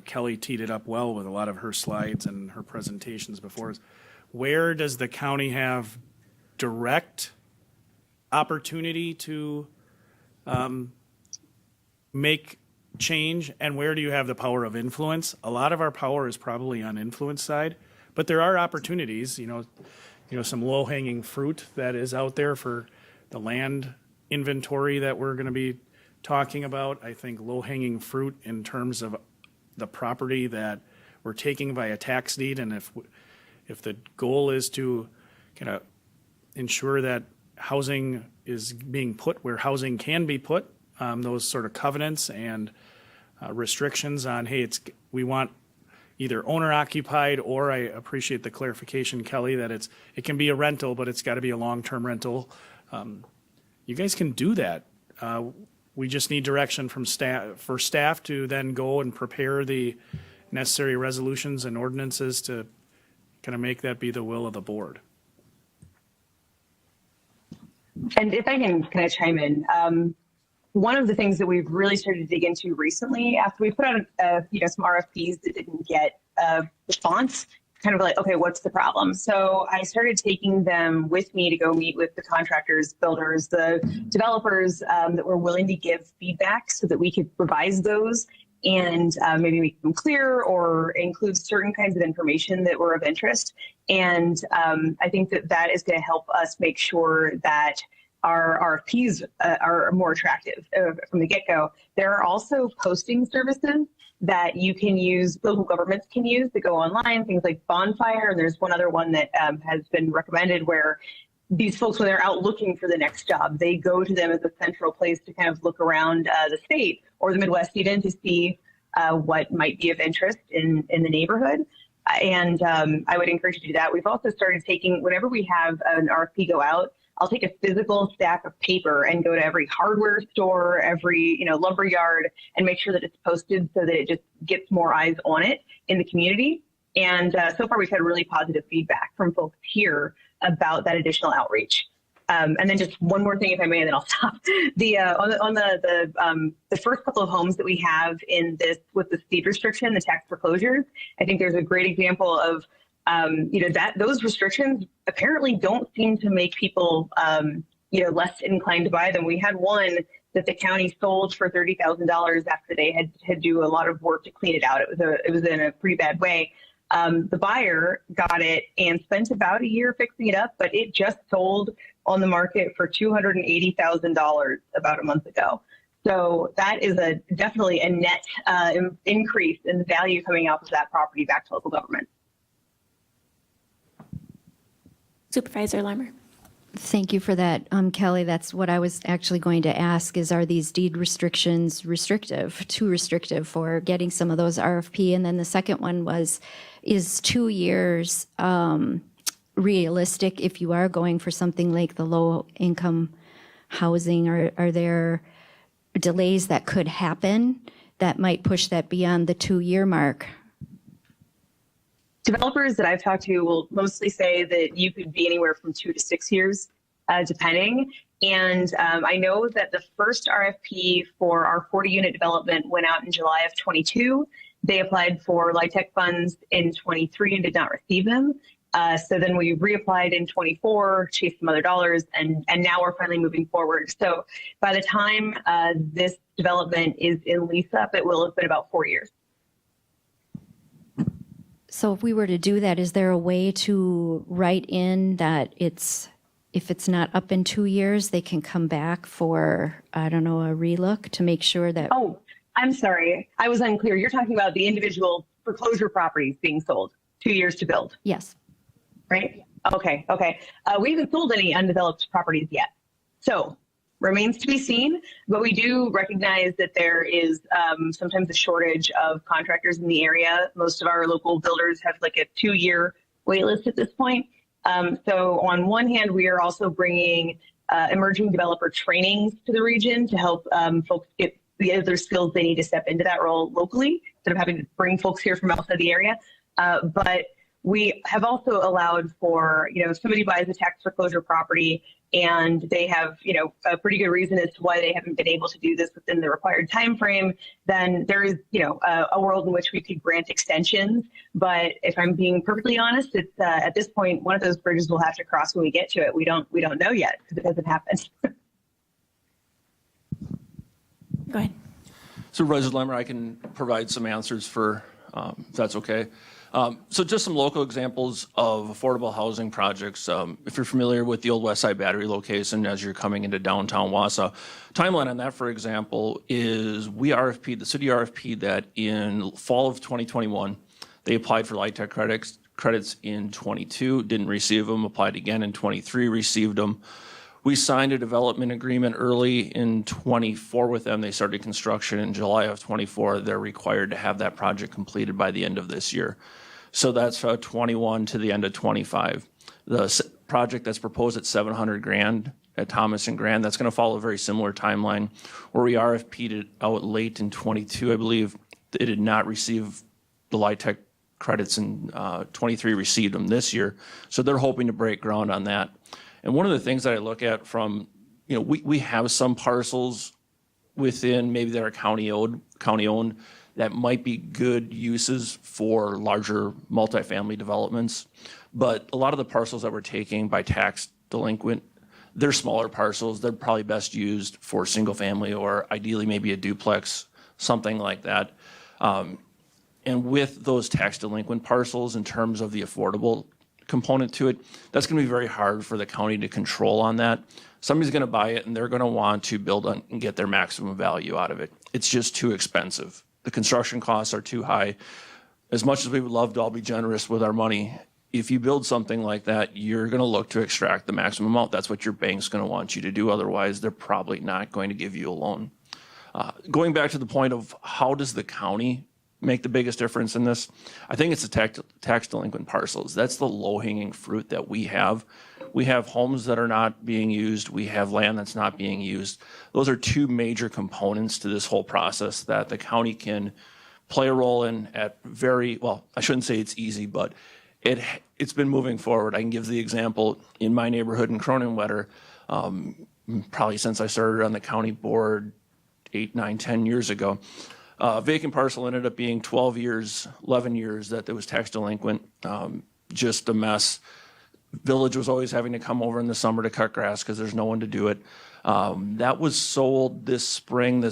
Speaker 2: Kelly teed it up well with a lot of her slides and her presentations before, is where does the county have direct opportunity to make change, and where do you have the power of influence? A lot of our power is probably on influence side, but there are opportunities, some low-hanging fruit that is out there for the land inventory that we're going to be talking about. I think low-hanging fruit in terms of the property that we're taking by a tax deed, and if the goal is to kind of ensure that housing is being put where housing can be put, those sort of covenants and restrictions on, hey, we want either owner occupied, or I appreciate the clarification, Kelly, that it can be a rental, but it's got to be a long-term rental. You guys can do that. We just need direction from staff to then go and prepare the necessary resolutions and ordinances to kind of make that be the will of the board.
Speaker 4: And if I can kind of chime in, one of the things that we've really started to dig into recently, after we put out some RFPs that didn't get response, kind of like, okay, what's the problem? So I started taking them with me to go meet with the contractors, builders, the developers that were willing to give feedback so that we could revise those and maybe make them clear or include certain kinds of information that were of interest. And I think that is going to help us make sure that our RFPs are more attractive from the get-go. There are also posting services that you can use, local governments can use to go online, things like Bonfire. And there's one other one that has been recommended where these folks, when they're out looking for the next job, they go to them as a central place to kind of look around the state or the Midwest even to see what might be of interest in the neighborhood. And I would encourage you to do that. We've also started taking, whenever we have an RFP go out, I'll take a physical stack of paper and go to every hardware store, every lumber yard, and make sure that it's posted so that it just gets more eyes on it in the community. And so far, we've had really positive feedback from folks here about that additional outreach. And then just one more thing, if I may, and then I'll stop. The first couple of homes that we have in this with the speed restriction, the tax foreclosures, I think there's a great example of that those restrictions apparently don't seem to make people less inclined to buy them. We had one that the county sold for $30,000 after they had to do a lot of work to clean it out. It was in a pretty bad way. The buyer got it and spent about a year fixing it up, but it just sold on the market for $280,000 about a month ago. So that is definitely a net increase in the value coming out of that property back to local government.
Speaker 1: Supervisor Larmer.
Speaker 3: Thank you for that, Kelly. That's what I was actually going to ask is, are these deed restrictions too restrictive for getting some of those RFP? And then the second one was, is 2 years realistic if you are going for something like the low-income housing? Or are there delays that could happen that might push that beyond the 2-year mark?
Speaker 4: Developers that I've talked to will mostly say that you could be anywhere from 2 to 6 years, depending. And I know that the first RFP for our 40-unit development went out in July of 22. They applied for LIHTC funds in 23 and did not receive them. So then we reapplied in 24, chased some other dollars, and now we're finally moving forward. So by the time this development is in lease up, it will have been about 4 years.
Speaker 3: So if we were to do that, is there a way to write in that if it's not up in 2 years, they can come back for, I don't know, a relook to make sure that?
Speaker 4: Oh, I'm sorry. I was unclear. You're talking about the individual foreclosure properties being sold, 2 years to build,
Speaker 3: Yes.
Speaker 4: right? Okay. We haven't sold any undeveloped properties yet. So remains to be seen, but we do recognize that there is sometimes a shortage of contractors in the area. Most of our local builders have like a 2-year wait list at this point. So on one hand, we are also bringing emerging developer trainings to the region to help folks get the other skills they need to step into that role locally instead of having to bring folks here from outside the area. But we have also allowed for, if somebody buys a tax foreclosure property and they have, a pretty good reason as to why they haven't been able to do this within the required time frame, then there is, a world in which we could grant extensions. But if I'm being perfectly honest, it's at this point, one of those bridges we'll have to cross when we get to it. We don't know yet because it hasn't happened.
Speaker 1: Go ahead.
Speaker 5: Supervisor Lemmer, I can provide some answers for, if that's okay. So just some local examples of affordable housing projects. If you're familiar with the old West Side Battery location as you're coming into downtown Wausau, timeline on that, for example, is the city RFP'd that in fall of 2021. They applied for LIHTC credits in 22, didn't receive them, applied again in 23, received them. We signed a development agreement early in 24 with them. They started construction in July of 24. They're required to have that project completed by the end of this year. So that's 21 to the end of 25. The project that's proposed at $700,000 at Thomas and Grand, that's going to follow a very similar timeline where we RFP'd it out late in 22, I believe. It did not receive the LIHTC credits in 23, received them this year. So they're hoping to break ground on that. And one of the things that I look at from, we have some parcels within maybe that are county owned that might be good uses for larger multifamily developments. But a lot of the parcels that we're taking by tax delinquent, they're smaller parcels. They're probably best used for single family or ideally maybe a duplex, something like that. And with those tax delinquent parcels in terms of the affordable component to it, that's going to be very hard for the county to control on that. Somebody's going to buy it and they're going to want to build on and get their maximum value out of it. It's just too expensive. The construction costs are too high. As much as we would love to all be generous with our money, if you build something like that, you're going to look to extract the maximum amount. That's what your bank's going to want you to do. Otherwise, they're probably not going to give you a loan. Going back to the point of how does the county make the biggest difference in this? I think it's the tax delinquent parcels. That's the low-hanging fruit that we have. We have homes that are not being used. We have land that's not being used. Those are two major components to this whole process that the county can play a role in at I shouldn't say it's easy, but it's been moving forward. I can give the example in my neighborhood in Cronenwetter, probably since I started on the county board 8, 9, 10 years ago. Vacant parcel ended up being 12 years, 11 years that it was tax delinquent, just a mess. Village was always having to come over in the summer to cut grass because there's no one to do it. That was sold this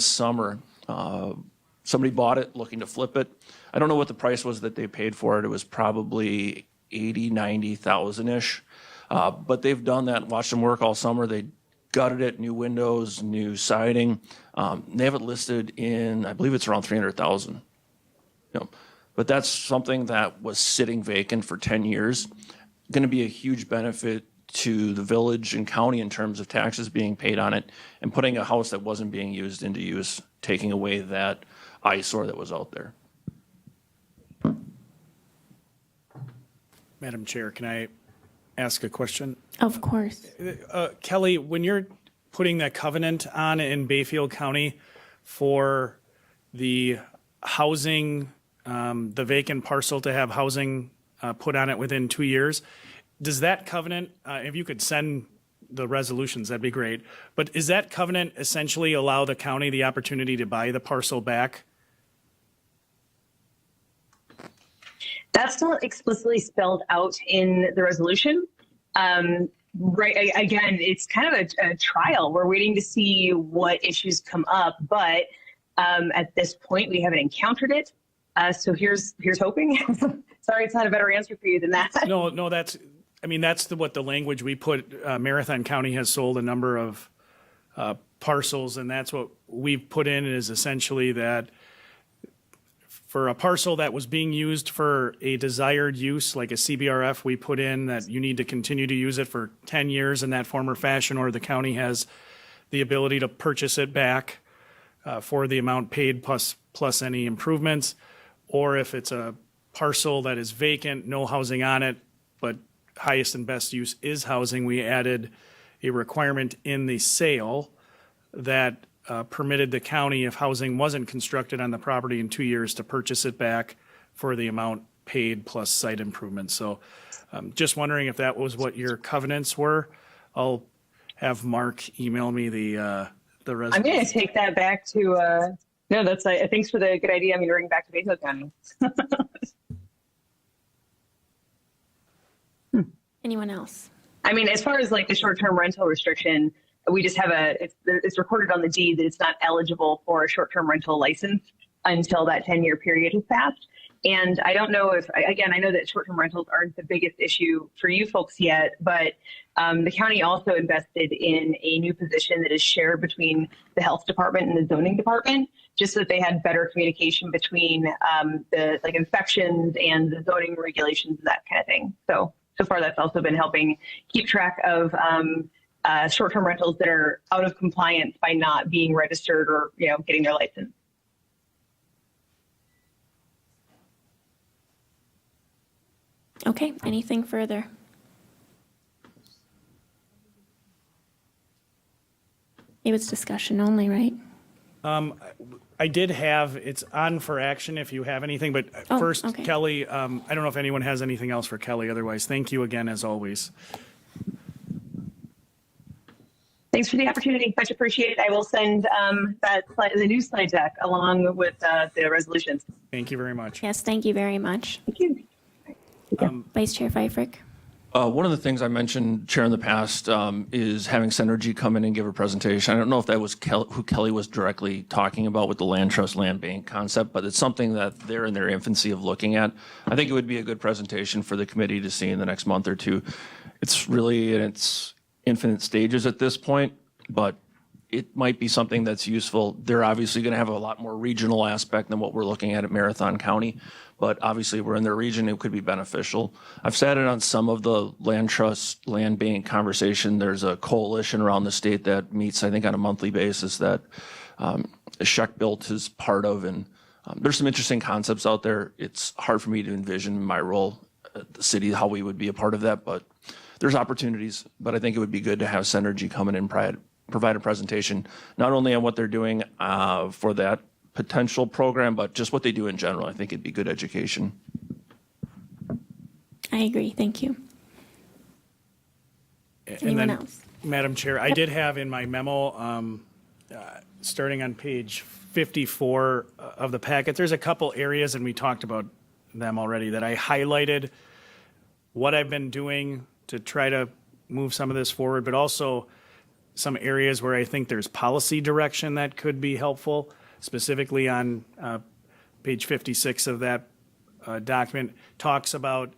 Speaker 5: summer. Somebody bought it looking to flip it. I don't know what the price was that they paid for it. It was probably 80, 90,000-ish. But they've done that, watched them work all summer. They gutted it, new windows, new siding. They have it listed in, I believe it's around 300,000. But that's something that was sitting vacant for 10 years. Going to be a huge benefit to the village and county in terms of taxes being paid on it, and putting a house that wasn't being used into use, taking away that eyesore that was out there.
Speaker 2: Madam Chair, can I ask a question?
Speaker 1: Of course.
Speaker 2: Kelly, when you're putting that covenant on in Bayfield County for the housing, the vacant parcel to have housing put on it within 2 years, does that covenant, if you could send the resolutions, that'd be great. But is that covenant essentially allow the county the opportunity to buy the parcel back?
Speaker 4: That's not explicitly spelled out in the resolution. Right. Again, it's kind of a trial. We're waiting to see what issues come up, but at this point, we haven't encountered it. So here's hoping. Sorry, it's not a better answer for you than that.
Speaker 2: No, that's what the language we put. Marathon County has sold a number of parcels, and that's what we've put in is essentially that for a parcel that was being used for a desired use, like a CBRF, we put in that you need to continue to use it for 10 years in that form or fashion, or the county has the ability to purchase it back for the amount paid plus any improvements. Or if it's a parcel that is vacant, no housing on it, but highest and best use is housing, we added a requirement in the sale that permitted the county, if housing wasn't constructed on the property in 2 years, to purchase it back for the amount paid plus site improvements. So just wondering if that was what your covenants were. I'll have Mark email me the resolution.
Speaker 4: I'm going to take that back to, no, that's, thanks for the good idea. I'm going to bring it back to Bayfield County.
Speaker 1: Anyone else?
Speaker 4: I mean, as far as like the short-term rental restriction, we just have it's recorded on the deed that it's not eligible for a short-term rental license until that 10-year period has passed. And I don't know if, again, I know that short-term rentals aren't the biggest issue for you folks yet, but the county also invested in a new position that is shared between the health department and the zoning department, just so that they had better communication between the like inspections and the zoning regulations and that kind of thing. So far that's also been helping keep track of short-term rentals that are out of compliance by not being registered or, getting their license.
Speaker 1: Okay, anything further? It was discussion only, right?
Speaker 2: I did have, it's on for action if you have anything, but first,
Speaker 1: okay.
Speaker 2: Kelly, I don't know if anyone has anything else for Kelly. Otherwise, thank you again, as always.
Speaker 4: Thanks for the opportunity. Much appreciated. I will send the new slide deck along with the resolutions.
Speaker 2: Thank you very much.
Speaker 1: Yes, thank you very much.
Speaker 4: Thank you.
Speaker 1: Vice Chair Pfeiffer.
Speaker 5: One of the things I mentioned, Chair, in the past is having Synergy come in and give a presentation. I don't know if that was who Kelly was directly talking about with the land trust land bank concept, but it's something that they're in their infancy of looking at. I think it would be a good presentation for the committee to see in the next month or two. It's really in its infinite stages at this point, but it might be something that's useful. They're obviously going to have a lot more regional aspect than what we're looking at Marathon County, but obviously we're in their region, it could be beneficial. I've sat in on some of the land trust, land bank conversation. There's a coalition around the state that meets, I think, on a monthly basis that Scheck Built is part of, and there's some interesting concepts out there. It's hard for me to envision my role at the city, how we would be a part of that, but there's opportunities. But I think it would be good to have Synergy come in and provide a presentation, not only on what they're doing for that potential program, but just what they do in general. I think it'd be good education.
Speaker 1: I agree. Thank you.
Speaker 2: And
Speaker 1: Anyone
Speaker 2: then,
Speaker 1: else?
Speaker 2: Madam Chair, I did have in my memo, starting on page 54 of the packet, there's a couple areas, and we talked about them already, that I highlighted what I've been doing to try to move some of this forward, but also some areas where I think there's policy direction that could be helpful, specifically on page 56 of that document, talks about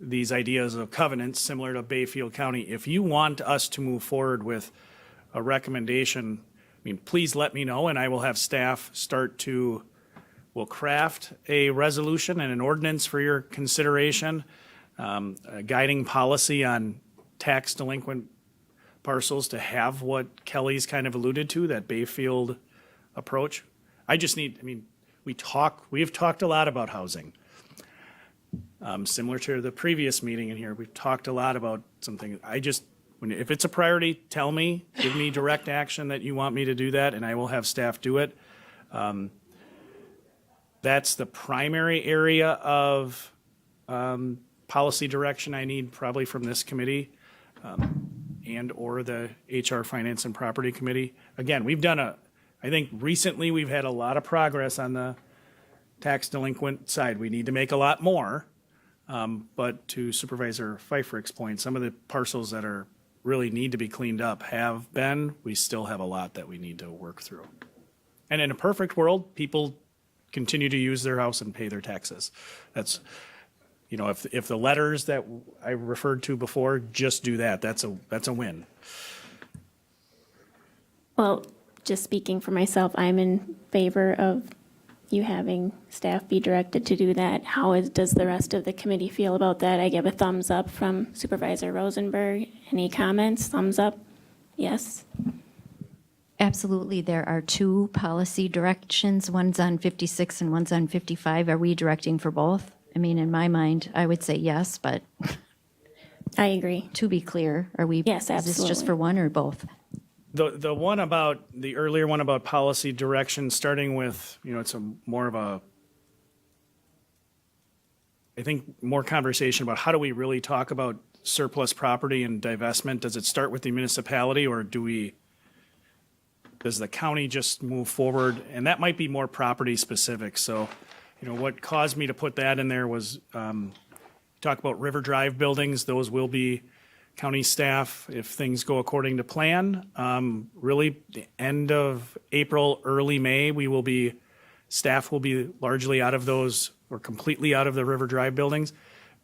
Speaker 2: these ideas of covenants similar to Bayfield County. If you want us to move forward with a recommendation, please let me know, and I will have staff we'll craft a resolution and an ordinance for your consideration, a guiding policy on tax delinquent parcels to have what Kelly's kind of alluded to, that Bayfield approach. I mean, we have talked a lot about housing. Similar to the previous meeting in here, we've talked a lot about something. If it's a priority, tell me, give me direct action that you want me to do that, and I will have staff do it. That's the primary area of policy direction I need probably from this committee and/or the HR Finance and Property Committee. Again, I think recently we've had a lot of progress on the tax delinquent side. We need to make a lot more. But to Supervisor Pfeiffer's point, some of the parcels that really need to be cleaned up have been. We still have a lot that we need to work through. And in a perfect world, people continue to use their house and pay their taxes. That's, if the letters that I referred to before just do that, that's a win.
Speaker 1: Well, just speaking for myself, I'm in favor of you having staff be directed to do that. Does the rest of the committee feel about that? I give a thumbs up from Supervisor Rosenberg. Any comments? Thumbs up? Yes.
Speaker 3: Absolutely. There are two policy directions. One's on 56 and one's on 55. Are we directing for both? I mean, in my mind, I would say yes, but
Speaker 1: I agree.
Speaker 3: to be clear, are we?
Speaker 1: Yes,
Speaker 3: Is this just
Speaker 1: absolutely.
Speaker 3: for one or both?
Speaker 2: The earlier one about policy direction, starting with, it's I think more conversation about how do we really talk about surplus property and divestment? Does it start with the municipality, or does the county just move forward? And that might be more property specific. So, what caused me to put that in there was, talk about River Drive buildings. Those will be county staff, if things go according to plan. Really, the end of April, early May, staff will be largely out of those, or completely out of the River Drive buildings.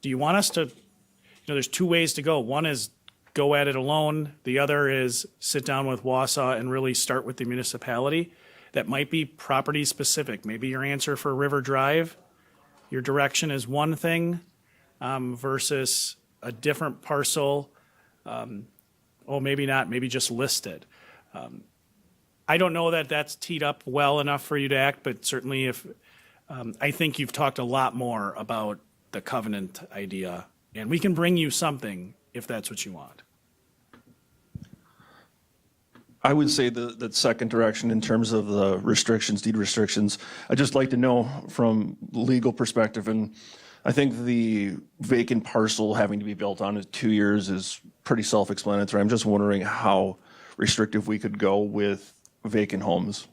Speaker 2: Do you want us to, there's two ways to go. One is go at it alone. The other is sit down with Wausau and really start with the municipality. That might be property specific. Maybe your answer for River Drive, your direction is one thing versus a different parcel. Maybe not, maybe just list it. I don't know that that's teed up well enough for you to act, but certainly I think you've talked a lot more about the covenant idea, and we can bring you something if that's what you want.
Speaker 5: I would say the second direction in terms of the restrictions, deed restrictions, I'd just like to know from legal perspective, and I think the vacant parcel having to be built on in 2 years is pretty self-explanatory. I'm just wondering how restrictive we could go with vacant homes.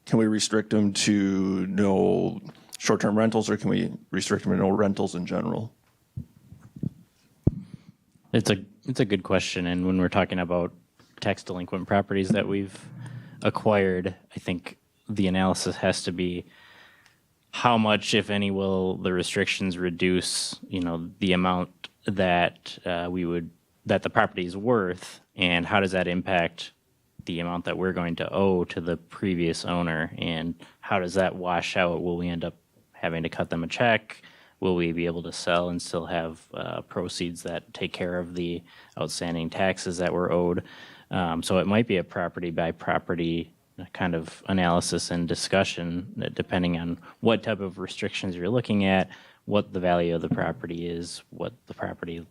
Speaker 5: Can we restrict them to no short-term rentals, or can we restrict them to no rentals in general?
Speaker 7: It's a good question, and when we're talking about tax delinquent properties that we've acquired, I think the analysis has to be how much, if any, will the restrictions reduce, the amount that that the property is worth, and how does that impact the amount that we're going to owe to the previous owner, and how does that wash out? Will we end up having to cut them a check? Will we be able to sell and still have proceeds that take care of the outstanding taxes that were owed? So it might be a property by property kind of analysis and discussion, depending on what type of restrictions you're looking at, what the value of the property is, what the property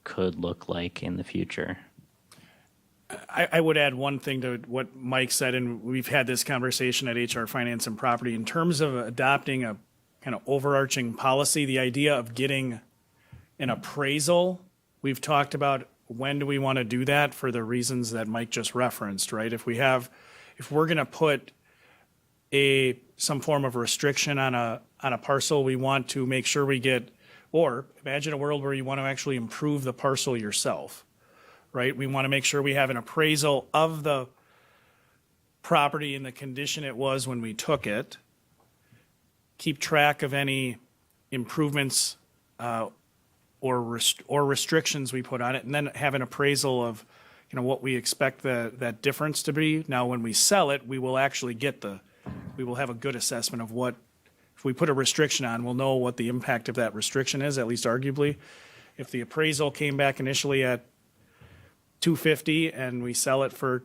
Speaker 7: could look like in the future.
Speaker 2: I would add one thing to what Mike said, and we've had this conversation at HR Finance and Property. In terms of adopting a kind of overarching policy, the idea of getting an appraisal, we've talked about when do we want to do that for the reasons that Mike just referenced, right? If we're going to put some form of restriction on a parcel, we want to make sure or imagine a world where you want to actually improve the parcel yourself, right? We want to make sure we have an appraisal of the property in the condition it was when we took it, keep track of any improvements or restrictions we put on it, and then have an appraisal of what we expect that difference to be. Now, when we sell it, we will actually we will have a good assessment of if we put a restriction on, we'll know what the impact of that restriction is, at least arguably. if the appraisal came back initially at 250 and we sell it for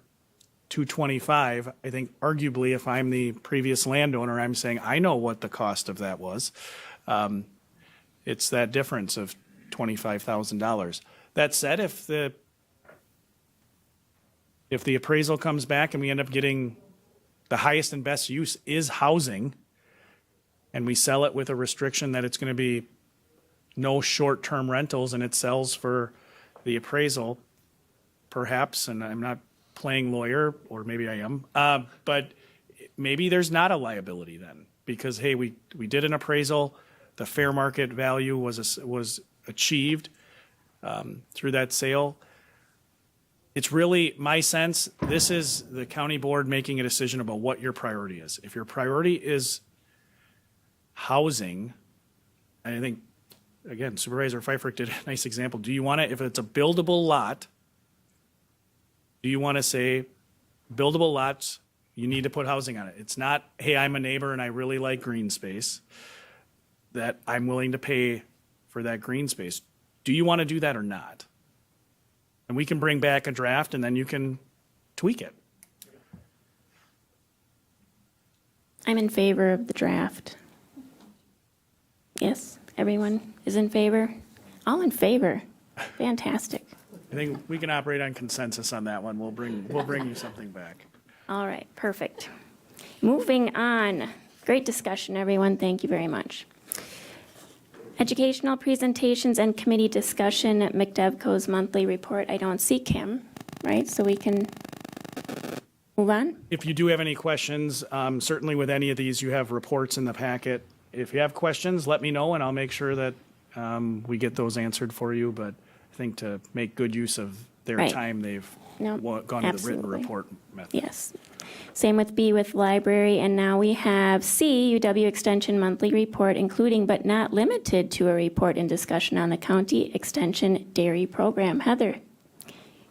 Speaker 2: 225, I think arguably if I'm the previous landowner, I'm saying, I know what the cost of that was. It's that difference of $25,000. That said, if the appraisal comes back and we end up getting the highest and best use is housing, and we sell it with a restriction that it's going to be no short-term rentals and it sells for the appraisal, perhaps, and I'm not playing lawyer, or maybe I am, but maybe there's not a liability then, because, hey, we did an appraisal, the fair market value was achieved through that sale. It's really my sense, this is the county board making a decision about what your priority is. If your priority is housing, and I think, again, Supervisor Pfeiffer did a nice example. Do you want to, if it's a buildable lot, do you want to say, buildable lots, you need to put housing on it? It's not, hey, I'm a neighbor and I really like green space, that I'm willing to pay for that green space. Do you want to do that or not? And we can bring back a draft and then you can tweak it.
Speaker 1: I'm in favor of the draft. Yes, everyone is in favor? All in favor. Fantastic.
Speaker 2: I think we can operate on consensus on that one. We'll bring you something back.
Speaker 1: All right, perfect. Moving on. Great discussion, everyone. Thank you very much. Educational presentations and committee discussion at McDevco's monthly report. I don't see Kim, right? So we can move on.
Speaker 2: If you do have any questions, certainly with any of these, you have reports in the packet. If you have questions, let me know and I'll make sure that we get those answered for you. But I think to make good use of their
Speaker 1: Right.
Speaker 2: time, they've
Speaker 1: No,
Speaker 2: gone to the written
Speaker 1: absolutely.
Speaker 2: report method.
Speaker 1: Yes. Same with B with library, and now we have C, UW Extension monthly report, including but not limited to a report and discussion on the county extension dairy program. Heather,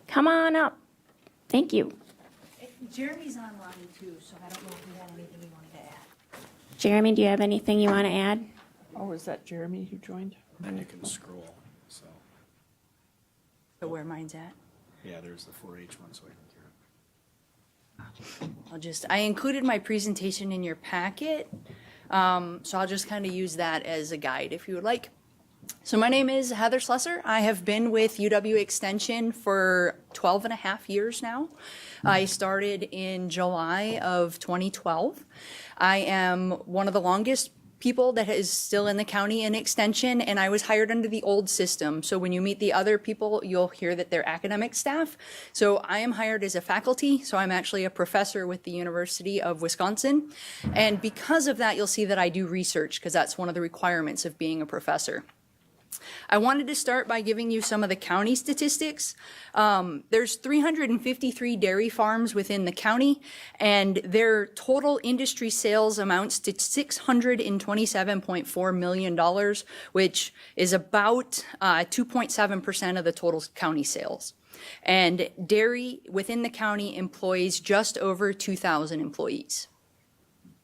Speaker 1: come on up. Thank you.
Speaker 9: Jeremy's online too, so I don't know if you had anything you wanted to add.
Speaker 1: Jeremy, do you have anything you want to add?
Speaker 6: Oh, is that Jeremy who joined?
Speaker 2: Then you can scroll. So,
Speaker 9: So where mine's at?
Speaker 2: yeah, there's the 4-H one, so I can hear it.
Speaker 9: I included my presentation in your packet, so I'll just kind of use that as a guide if you would like. So my name is Heather Slesser. I have been with UW Extension for 12 and a half years now. I started in July of 2012. I am one of the longest people that is still in the county in extension, and I was hired under the old system. So when you meet the other people, you'll hear that they're academic staff. So I am hired as a faculty, so I'm actually a professor with the University of Wisconsin. And because of that, you'll see that I do research, because that's one of the requirements of being a professor. I wanted to start by giving you some of the county statistics. There's 353 dairy farms within the county, and their total industry sales amounts to $627.4 million, which is about 2.7% of the total county sales. And dairy within the county employs just over 2,000 employees.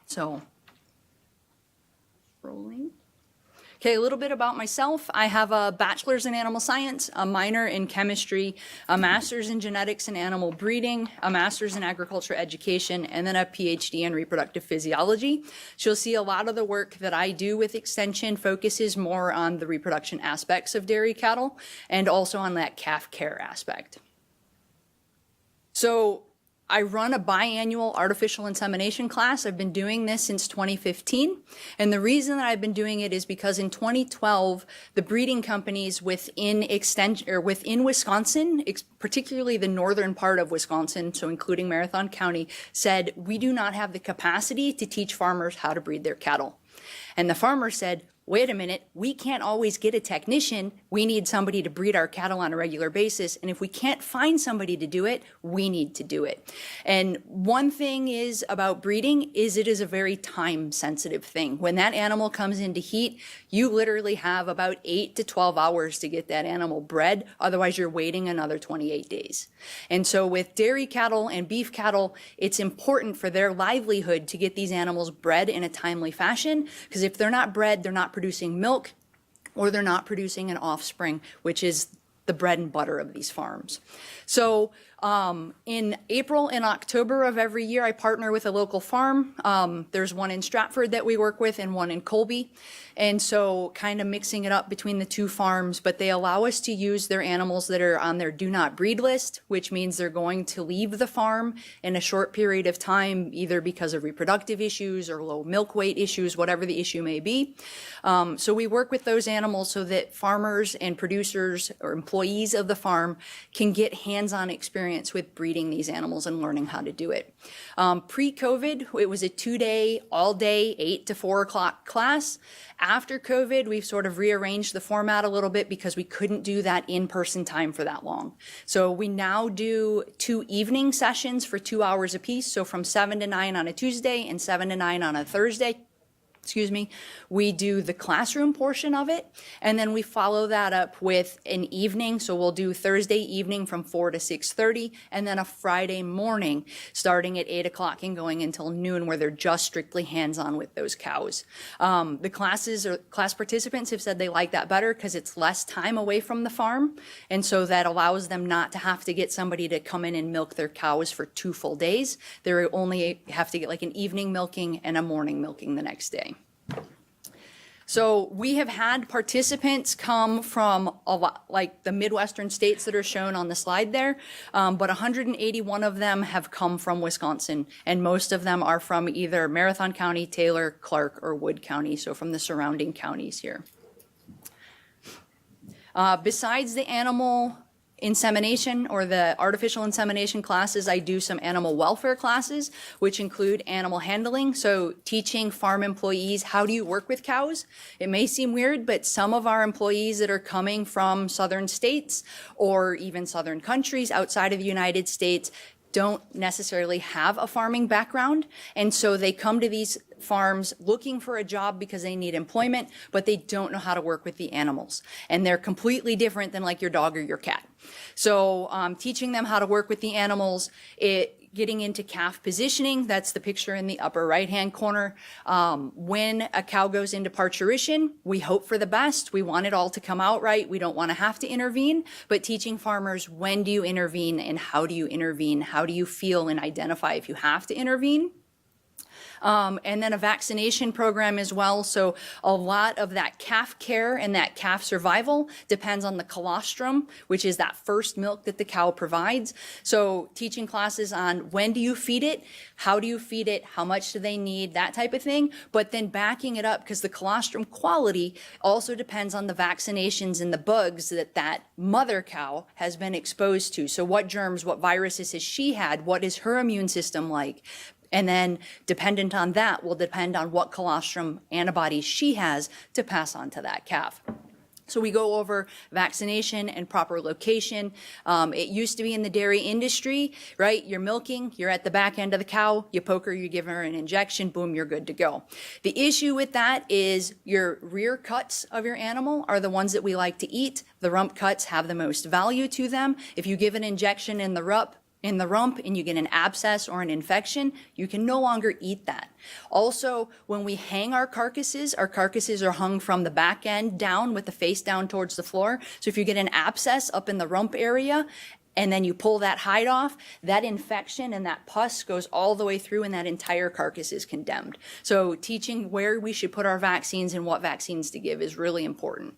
Speaker 9: So, rolling. Okay, a little bit about myself. I have a bachelor's in animal science, a minor in chemistry, a master's in genetics and animal breeding, a master's in agriculture education, and then a PhD in reproductive physiology. So you'll see a lot of the work that I do with Extension focuses more on the reproduction aspects of dairy cattle and also on that calf care aspect. So I run a biannual artificial insemination class. I've been doing this since 2015. And the reason that I've been doing it is because in 2012, the breeding companies within Wisconsin, particularly the northern part of Wisconsin, so including Marathon County, said, we do not have the capacity to teach farmers how to breed their cattle. And the farmers said, wait a minute, we can't always get a technician. We need somebody to breed our cattle on a regular basis. And if we can't find somebody to do it, we need to do it. And one thing is about breeding is it is a very time sensitive thing. When that animal comes into heat, you literally have about 8 to 12 hours to get that animal bred. Otherwise, you're waiting another 28 days. And so with dairy cattle and beef cattle, it's important for their livelihood to get these animals bred in a timely fashion, because if they're not bred, they're not producing milk, or they're not producing an offspring, which is the bread and butter of these farms. So in April and October of every year, I partner with a local farm. There's one in Stratford that we work with and one in Colby. And so kind of mixing it up between the two farms, but they allow us to use their animals that are on their do not breed list, which means they're going to leave the farm in a short period of time, either because of reproductive issues or low milk weight issues, whatever the issue may be. So we work with those animals so that farmers and producers or employees of the farm can get hands-on experience with breeding these animals and learning how to do it. Pre-COVID, it was a 2-day, all-day, 8 to 4 o'clock class. After COVID, we've sort of rearranged the format a little bit because we couldn't do that in-person time for that long. So we now do 2 evening sessions for 2 hours apiece. So from 7 to 9 on a Tuesday and 7 to 9 on a Thursday. We do the classroom portion of it, and then we follow that up with an evening. So we'll do Thursday evening from 4 to 6:30, and then a Friday morning starting at 8 o'clock and going until noon, where they're just strictly hands-on with those cows. The class participants have said they like that better because it's less time away from the farm, and so that allows them not to have to get somebody to come in and milk their cows for 2 full days. They only have to get like an evening milking and a morning milking the next day. So we have had participants come from a lot, like the Midwestern states that are shown on the slide there, but 181 of them have come from Wisconsin, and most of them are from either Marathon County, Taylor, Clark, or Wood County, so from the surrounding counties here. Besides the animal insemination or the artificial insemination classes, I do some animal welfare classes, which include animal handling. So teaching farm employees, how do you work with cows? It may seem weird, but some of our employees that are coming from southern states or even southern countries outside of the United States don't necessarily have a farming background. And so they come to these farms looking for a job because they need employment, but they don't know how to work with the animals. And they're completely different than like your dog or your cat. So teaching them how to work with the animals, getting into calf positioning, that's the picture in the upper right-hand corner. When a cow goes into parturition, we hope for the best. We want it all to come out right. We don't want to have to intervene, but teaching farmers, when do you intervene and how do you intervene? How do you feel and identify if you have to intervene? And then a vaccination program as well. So a lot of that calf care and that calf survival depends on the colostrum, which is that first milk that the cow provides. So teaching classes on when do you feed it, how do you feed it, how much do they need, that type of thing. But then backing it up, because the colostrum quality also depends on the vaccinations and the bugs that that mother cow has been exposed to. So what germs, what viruses has she had? What is her immune system like? And then dependent on that will depend on what colostrum antibodies she has to pass on to that calf. So we go over vaccination and proper location. It used to be in the dairy industry, right? You're milking, you're at the back end of the cow, you poke her, you give her an injection, boom, you're good to go. The issue with that is your rear cuts of your animal are the ones that we like to eat. The rump cuts have the most value to them. If you give an injection in the rump and you get an abscess or an infection, you can no longer eat that. Also, when we hang our carcasses are hung from the back end down with the face down towards the floor. So if you get an abscess up in the rump area and then you pull that hide off, that infection and that pus goes all the way through and that entire carcass is condemned. So teaching where we should put our vaccines and what vaccines to give is really important.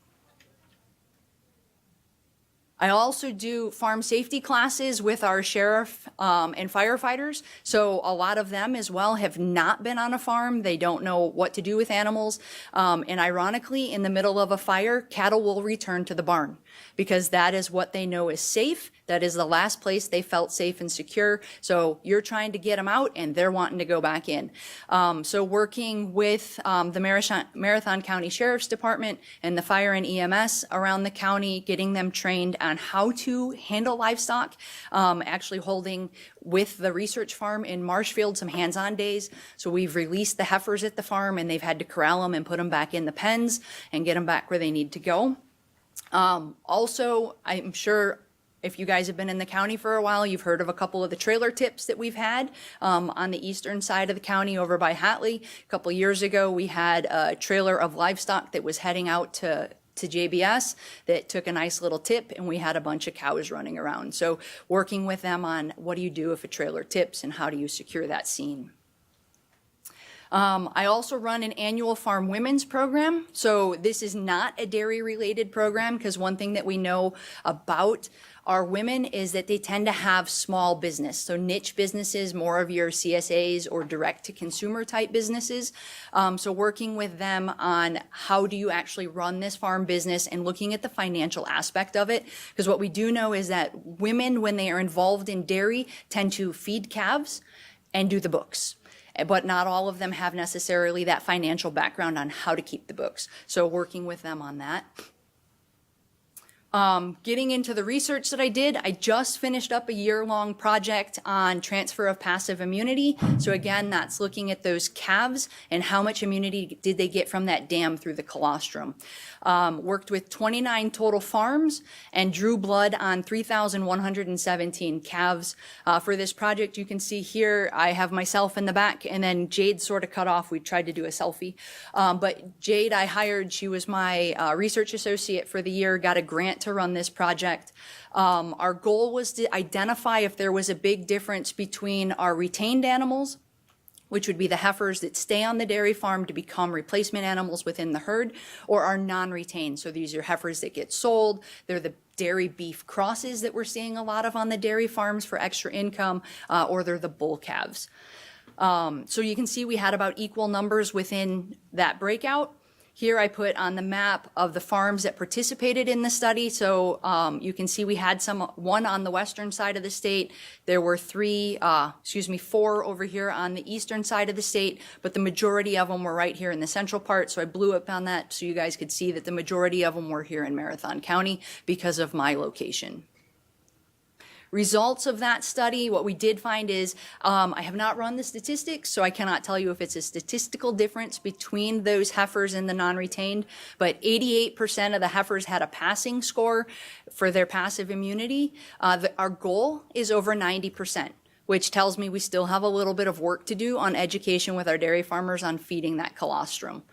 Speaker 9: I also do farm safety classes with our sheriff and firefighters. So a lot of them as well have not been on a farm. They don't know what to do with animals. And ironically, in the middle of a fire, cattle will return to the barn because that is what they know is safe. That is the last place they felt safe and secure. So you're trying to get them out and they're wanting to go back in. So working with the Marathon County Sheriff's Department and the fire and EMS around the county, getting them trained on how to handle livestock, actually holding with the research farm in Marshfield some hands-on days. So we've released the heifers at the farm and they've had to corral them and put them back in the pens and get them back where they need to go. Also, I'm sure if you guys have been in the county for a while, you've heard of a couple of the trailer tips that we've had on the eastern side of the county over by Hatley. A couple of years ago, we had a trailer of livestock that was heading out to to JBS that took a nice little tip and we had a bunch of cows running around. So working with them on what do you do if a trailer tips and how do you secure that scene. I also run an annual Farm Women's program. So this is not a dairy-related program because one thing that we know about our women is that they tend to have small business. So niche businesses, more of your CSAs or direct-to-consumer type businesses. So working with them on how do you actually run this farm business and looking at the financial aspect of it. Because what we do know is that women, when they are involved in dairy, tend to feed calves and do the books. But not all of them have necessarily that financial background on how to keep the books. So working with them on that. Getting into the research that I did, I just finished up a year-long project on transfer of passive immunity. So again, that's looking at those calves and how much immunity did they get from that dam through the colostrum. Worked with 29 total farms and drew blood on 3,117 calves. For this project, you can see here, I have myself in the back and then Jade sort of cut off. We tried to do a selfie. But Jade, I hired, she was my research associate for the year, got a grant to run this project. Our goal was to identify if there was a big difference between our retained animals, which would be the heifers that stay on the dairy farm to become replacement animals within the herd, or our non-retained. So these are heifers that get sold. They're the dairy beef crosses that we're seeing a lot of on the dairy farms for extra income, or they're the bull calves. So you can see we had about equal numbers within that breakout. Here I put on the map of the farms that participated in the study. So you can see we had one on the western side of the state. There were four over here on the eastern side of the state, but the majority of them were right here in the central part. So I blew up on that so you guys could see that the majority of them were here in Marathon County because of my location. Results of that study, what we did find is, I have not run the statistics, so I cannot tell you if it's a statistical difference between those heifers and the non-retained, but 88% of the heifers had a passing score for their passive immunity. Our goal is over 90%. Which tells me we still have a little bit of work to do on education with our dairy farmers on feeding that colostrum.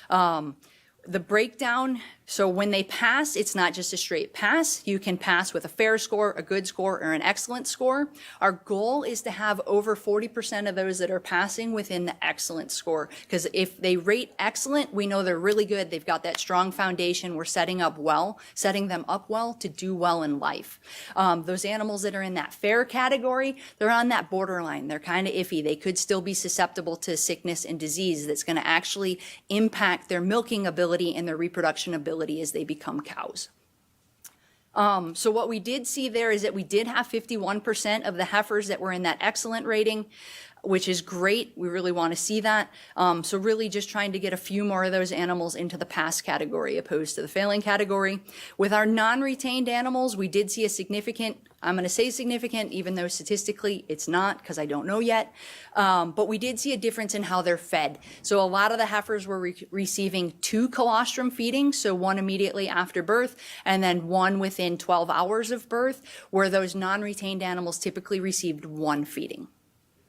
Speaker 9: The breakdown, so when they pass, it's not just a straight pass. You can pass with a fair score, a good score, or an excellent score. Our goal is to have over 40% of those that are passing within the excellent score. Because if they rate excellent, we know they're really good. They've got that strong foundation. We're setting them up well to do well in life. Those animals that are in that fair category, they're on that borderline. They're kind of iffy. They could still be susceptible to sickness and disease that's going to actually impact their milking ability and their reproduction ability as they become cows. So what we did see there is that we did have 51% of the heifers that were in that excellent rating, which is great. We really want to see that. So really just trying to get a few more of those animals into the pass category opposed to the failing category. With our non-retained animals, we did see a significant, I'm going to say significant, even though statistically it's not because I don't know yet. But we did see a difference in how they're fed. So a lot of the heifers were receiving 2 colostrum feedings, so one immediately after birth and then one within 12 hours of birth, where those non-retained animals typically received 1 feeding.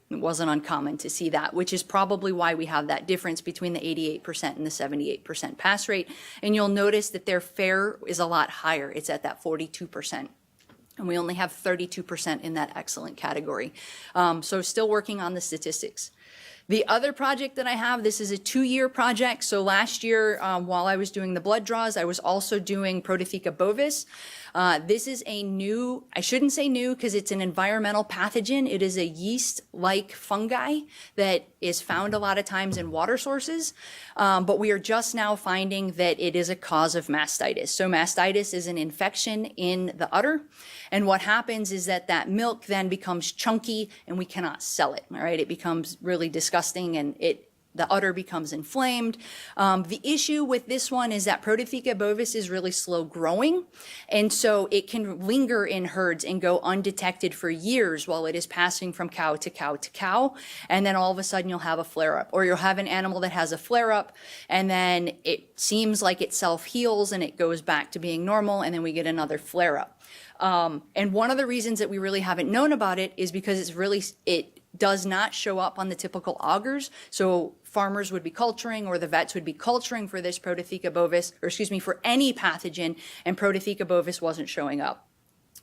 Speaker 9: It wasn't uncommon to see that, which is probably why we have that difference between the 88% and the 78% pass rate. And you'll notice that their fare is a lot higher. It's at that 42%. And we only have 32% in that excellent category. So still working on the statistics. The other project that I have, this is a 2-year project. So last year, while I was doing the blood draws, I was also doing Prototheca bovis. This is a new, I shouldn't say new because it's an environmental pathogen. It is a yeast-like fungi that is found a lot of times in water sources. But we are just now finding that it is a cause of mastitis. So mastitis is an infection in the udder. And what happens is that that milk then becomes chunky and we cannot sell it, all right? It becomes really disgusting and the udder becomes inflamed. The issue with this one is that Prototheca bovis is really slow growing. And so it can linger in herds and go undetected for years while it is passing from cow to cow to cow. And then all of a sudden you'll have a flare up, or you'll have an animal that has a flare up and then it seems like it self heals and it goes back to being normal. And then we get another flare up. And one of the reasons that we really haven't known about it is because it does not show up on the typical augers. So farmers would be culturing or the vets would be culturing for this Prototheca bovis, or excuse me, for any pathogen, and Prototheca bovis wasn't showing up.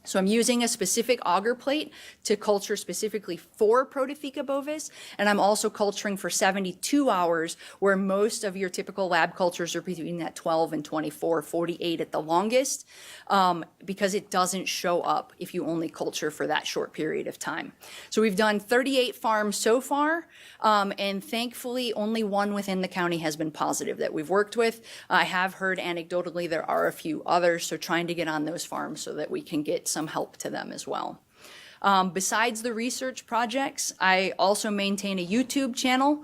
Speaker 9: So I'm using a specific agar plate to culture specifically for Prototheca bovis, and I'm also culturing for 72 hours, where most of your typical lab cultures are between that 12 and 24, 48 at the longest, because it doesn't show up if you only culture for that short period of time. So we've done 38 farms so far, and thankfully only one within the county has been positive that we've worked with. I have heard anecdotally there are a few others, so trying to get on those farms so that we can get some help to them as well. Besides the research projects, I also maintain a YouTube channel.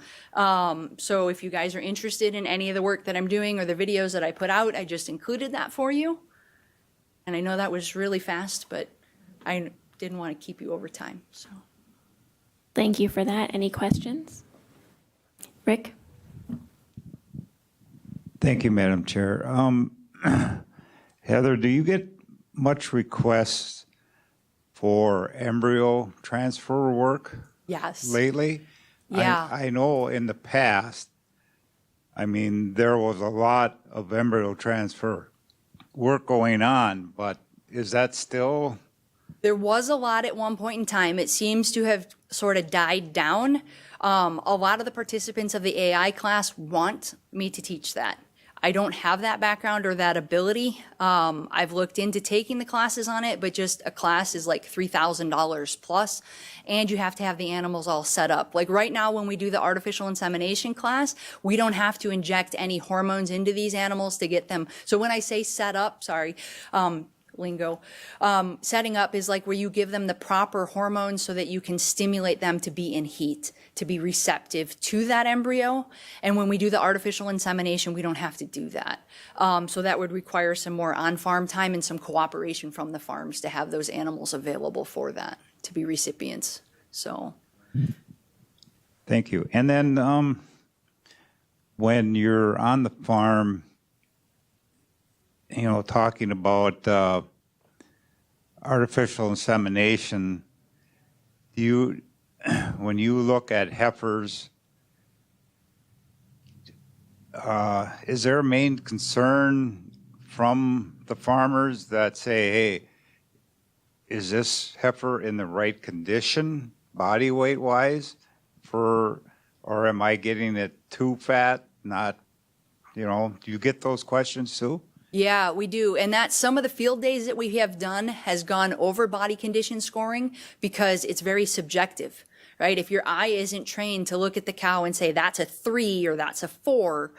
Speaker 9: So if you guys are interested in any of the work that I'm doing or the videos that I put out, I just included that for you. And I know that was really fast, but I didn't want to keep you over time. So
Speaker 1: Thank you for that. Any questions? Rick?
Speaker 10: Thank you, Madam Chair. Heather, do you get much requests for embryo transfer work
Speaker 9: yes.
Speaker 10: lately?
Speaker 9: Yeah.
Speaker 10: I know in the past, I mean, there was a lot of embryo transfer work going on, but is that still?
Speaker 9: There was a lot at one point in time. It seems to have sort of died down. A lot of the participants of the AI class want me to teach that. I don't have that background or that ability. I've looked into taking the classes on it, but just a class is like $3,000 plus, and you have to have the animals all set up. Like right now, when we do the artificial insemination class, we don't have to inject any hormones into these animals to get them. So when I say set up, lingo. Setting up is like where you give them the proper hormones so that you can stimulate them to be in heat, to be receptive to that embryo. And when we do the artificial insemination, we don't have to do that. So that would require some more on-farm time and some cooperation from the farms to have those animals available for that, to be recipients. So.
Speaker 10: Thank you. And then when you're on the farm, you know, talking about artificial insemination, when you look at heifers, is there a main concern from the farmers that say, hey, is this heifer in the right condition, body weight wise, or am I getting it too fat? Not, you know, do you get those questions too?
Speaker 9: Yeah, we do. And that's some of the field days that we have done has gone over body condition scoring because it's very subjective, right? If your eye isn't trained to look at the cow and say that's a 3 or that's a 4,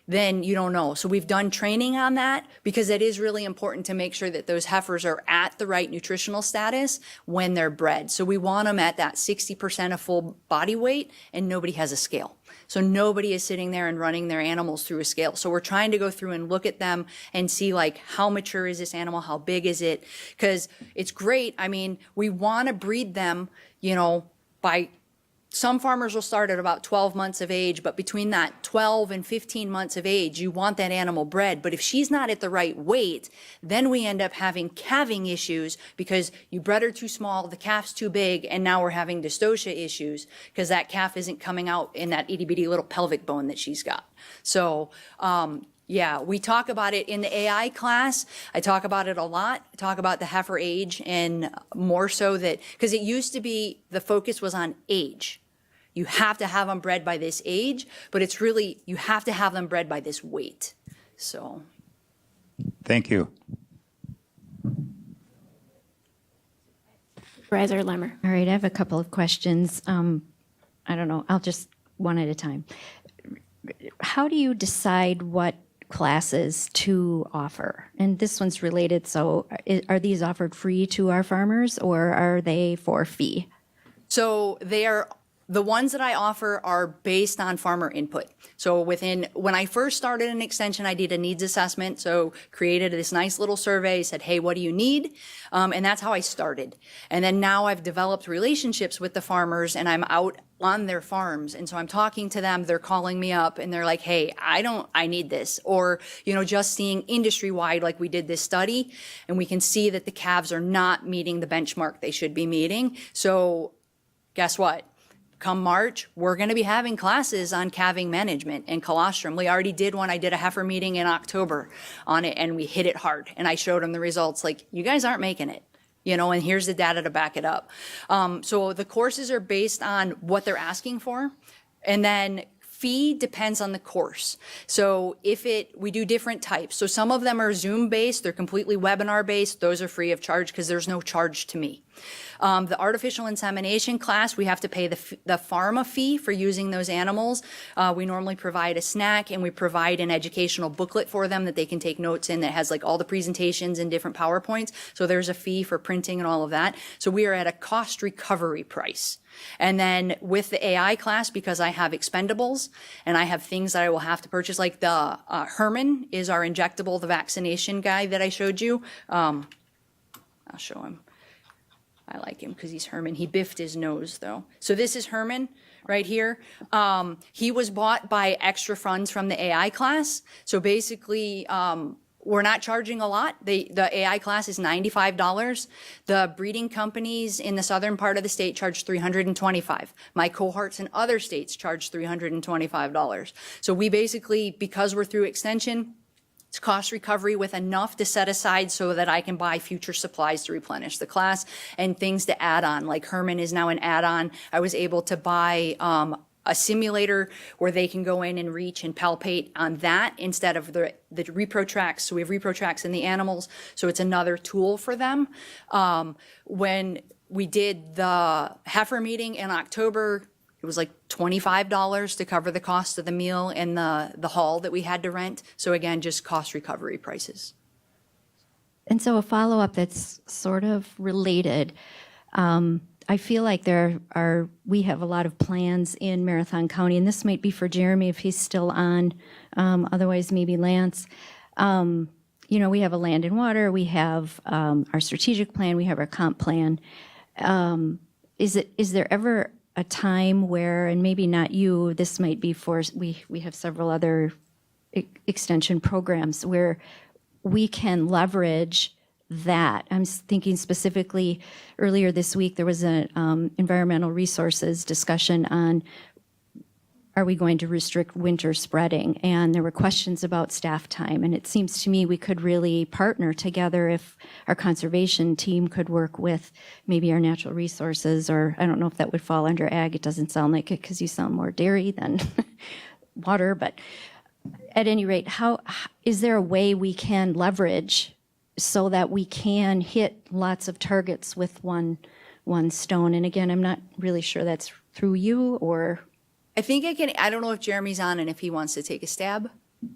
Speaker 9: then you don't know. So we've done training on that because it is really important to make sure that those heifers are at the right nutritional status when they're bred. So we want them at that 60% of full body weight, and nobody has a scale. So nobody is sitting there and running their animals through a scale. So we're trying to go through and look at them and see like how mature is this animal? How big is it? Because it's great. I mean, we want to breed them, you know, by some farmers will start at about 12 months of age, but between that 12 and 15 months of age, you want that animal bred. But if she's not at the right weight, then we end up having calving issues because you bred her too small, the calf's too big, and now we're having dystocia issues because that calf isn't coming out in that itty bitty little pelvic bone that she's got. So, yeah, we talk about it in the AI class. I talk about it a lot. I talk about the heifer age, and more so that, because it used to be the focus was on age. You have to have them bred by this age, but it's really, you have to have them bred by this weight. So.
Speaker 10: Thank you.
Speaker 1: Supervisor Lemmer.
Speaker 3: All right, I have a couple of questions. I don't know, I'll just one at a time. How do you decide what classes to offer? And this one's related, so are these offered free to our farmers or are they for fee?
Speaker 9: So the ones that I offer are based on farmer input. So when I first started an extension, I did a needs assessment. So created this nice little survey, said, hey, what do you need? And that's how I started. And then now I've developed relationships with the farmers and I'm out on their farms. And so I'm talking to them, they're calling me up and they're like, hey, I need this. Or, you know, just seeing industry wide, like we did this study and we can see that the calves are not meeting the benchmark they should be meeting. So guess what? come March, we're going to be having classes on calving management and colostrum. We already did one. I did a heifer meeting in October on it, and we hit it hard. And I showed them the results. Like, you guys aren't making it, you know, and here's the data to back it up. So the courses are based on what they're asking for. And then fee depends on the course. So we do different types. So some of them are Zoom based, they're completely webinar based. Those are free of charge because there's no charge to me. The artificial insemination class, we have to pay the pharma fee for using those animals. We normally provide a snack, and we provide an educational booklet for them that they can take notes in that has like all the presentations and different PowerPoints. So there's a fee for printing and all of that. So we are at a cost recovery price. And then with the AI class, because I have expendables and I have things that I will have to purchase, like the Herman is our injectable, the vaccination guy that I showed you. I'll show him. I like him because he's Herman. He biffed his nose, though. So this is Herman right here. He was bought by extra funds from the AI class. So basically, we're not charging a lot. The AI class is $95. The breeding companies in the southern part of the state charge $325. My cohorts in other states charge $325. So we basically, because we're through extension, it's cost recovery with enough to set aside so that I can buy future supplies to replenish the class and things to add on. Like Herman is now an add-on. I was able to buy a simulator where they can go in and reach and palpate on that instead of the ReproTrax. So we have ReproTrax in the animals, so it's another tool for them. When we did the heifer meeting in October, it was like $25 to cover the cost of the meal and the hall that we had to rent. So again, just cost recovery prices.
Speaker 3: And so a follow-up that's sort of related. I feel like we have a lot of plans in Marathon County, and this might be for Jeremy if he's still on, otherwise maybe Lance. You know, we have a land and water, we have our strategic plan, we have our comp plan. Is there ever a time where, and maybe not you, this might be for, we have several other extension programs where we can leverage that? I'm thinking specifically earlier this week, there was an environmental resources discussion on, are we going to restrict winter spreading? And there were questions about staff time. And it seems to me we could really partner together if our conservation team could work with maybe our natural resources, or I don't know if that would fall under ag. It doesn't sound like it because you sound more dairy than water. But at any rate, is there a way we can leverage so that we can hit lots of targets with one stone? And again, I'm not really sure that's through you or...
Speaker 9: I think I can. I don't know if Jeremy's on and if he wants to take a stab. I'm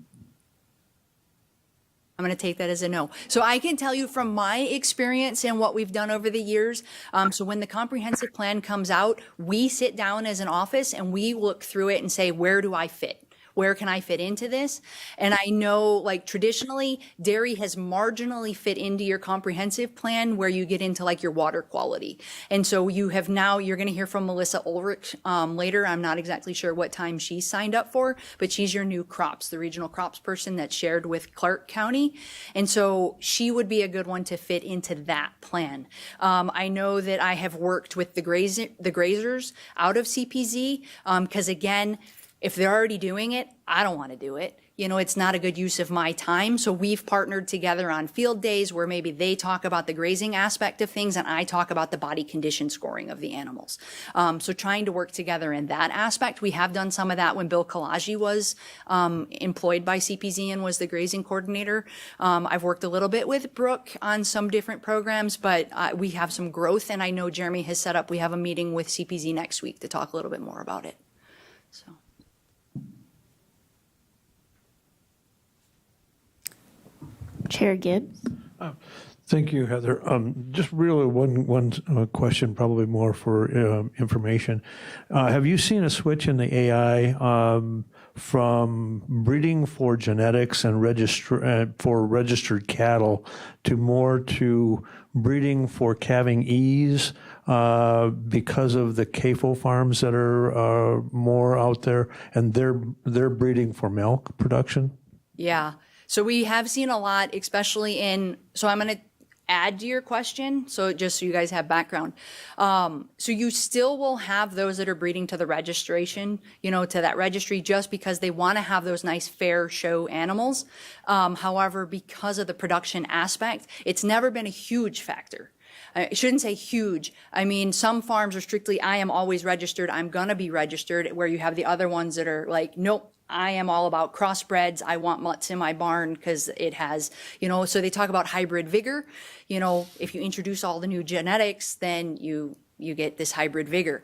Speaker 9: going to take that as a no. So I can tell you from my experience and what we've done over the years. So when the comprehensive plan comes out, we sit down as an office and we look through it and say, where do I fit? Where can I fit into this? And I know, like, traditionally, dairy has marginally fit into your comprehensive plan where you get into like your water quality. And so you're going to hear from Melissa Ulrich later. I'm not exactly sure what time she signed up for, but she's your new crops, the regional crops person that's shared with Clark County. And so she would be a good one to fit into that plan. I know that I have worked with the grazers out of CPZ because, again, if they're already doing it, I don't want to do it. You know, it's not a good use of my time. So we've partnered together on field days where maybe they talk about the grazing aspect of things and I talk about the body condition scoring of the animals. So trying to work together in that aspect. We have done some of that when Bill Kalaji was employed by CPZ and was the grazing coordinator. I've worked a little bit with Brooke on some different programs, but we have some growth. And I know Jeremy has set up, we have a meeting with CPZ next week to talk a little bit more about it. So.
Speaker 1: Chair Gibbs.
Speaker 8: Thank you, Heather. Just really one question, probably more for information. Have you seen a switch in the AI from breeding for genetics and for registered cattle to breeding for calving ease because of the CAFO farms that are more out there, and they're breeding for milk production?
Speaker 9: Yeah. So we have seen a lot, especially so I'm going to add to your question, so just so you guys have background. So you still will have those that are breeding to the registration, to that registry, just because they want to have those nice fair show animals. However, because of the production aspect, it's never been a huge factor. I shouldn't say huge. I mean, some farms are strictly, I am always registered, I'm gonna be registered, where you have the other ones that are like, nope, I am all about crossbreds. I want mutts in my barn because it has, so they talk about hybrid vigor. If you introduce all the new genetics, then you get this hybrid vigor.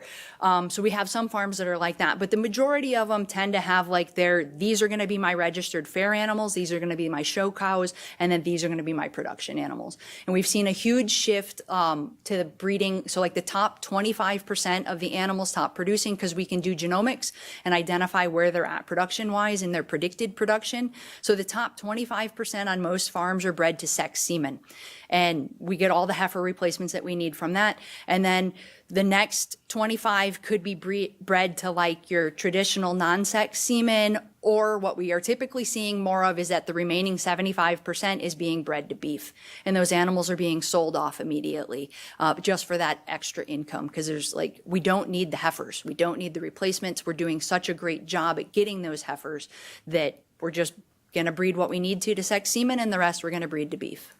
Speaker 9: So we have some farms that are like that, but the majority of them tend to have like these are going to be my registered fair animals, these are going to be my show cows, and then these are going to be my production animals. And we've seen a huge shift to the breeding. So like the top 25% of the animals stop producing because we can do genomics and identify where they're at production-wise in their predicted production. So the top 25% on most farms are bred to sex semen. And we get all the heifer replacements that we need from that. And then the next 25 could be bred to like your traditional non-sex semen, or what we are typically seeing more of is that the remaining 75% is being bred to beef. And those animals are being sold off immediately just for that extra income, because we don't need the heifers. We don't need the replacements. We're doing such a great job at getting those heifers that we're just going to breed what we need to sex semen, and the rest we're going to breed to beef.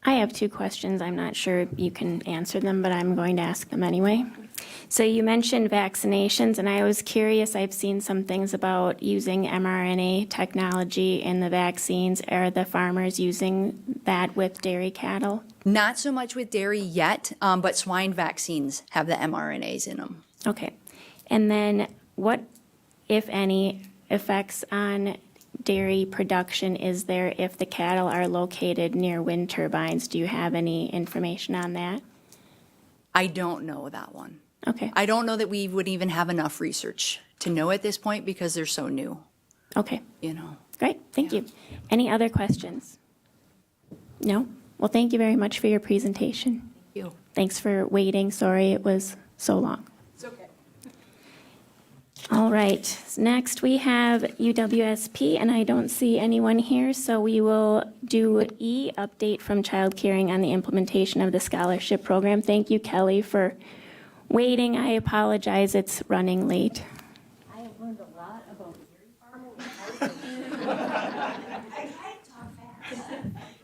Speaker 1: I have two questions. I'm not sure you can answer them, but I'm going to ask them anyway. So you mentioned vaccinations, and I was curious. I've seen some things about using mRNA technology in the vaccines. Are the farmers using that with dairy cattle?
Speaker 9: Not so much with dairy yet, but swine vaccines have the mRNAs in them.
Speaker 1: Okay. And then what, if any, effects on dairy production is there if the cattle are located near wind turbines? Do you have any information on that?
Speaker 9: I don't know that one.
Speaker 1: Okay.
Speaker 9: I don't know that we would even have enough research to know at this point because they're so new.
Speaker 1: Okay. Great. Thank you.
Speaker 9: Yeah.
Speaker 1: Any other questions? No? Well, thank you very much for your presentation.
Speaker 9: Thank you.
Speaker 1: Thanks for waiting. Sorry it was so long.
Speaker 9: It's okay.
Speaker 1: All right, next we have UWSP, and I don't see anyone here, so we will do E, update from Child Caring on the implementation of the scholarship program. Thank you, Kelly, for waiting. I apologize, it's running late.
Speaker 11: I have learned a lot about dairy farming.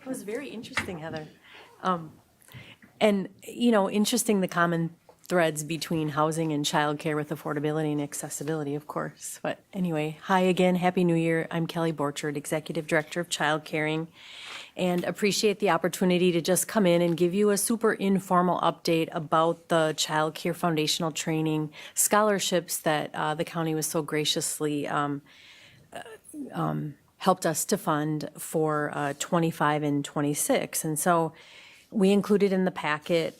Speaker 11: It was very interesting, Heather. And, interesting the common threads between housing and childcare with affordability and accessibility, of course. But anyway, hi again, Happy New Year. I'm Kelly Borchard, Executive Director of Child Caring, and appreciate the opportunity to just come in and give you a super informal update about the Child Care Foundational Training scholarships that the county was so graciously helped us to fund for 25 and 26. And so we included in the packet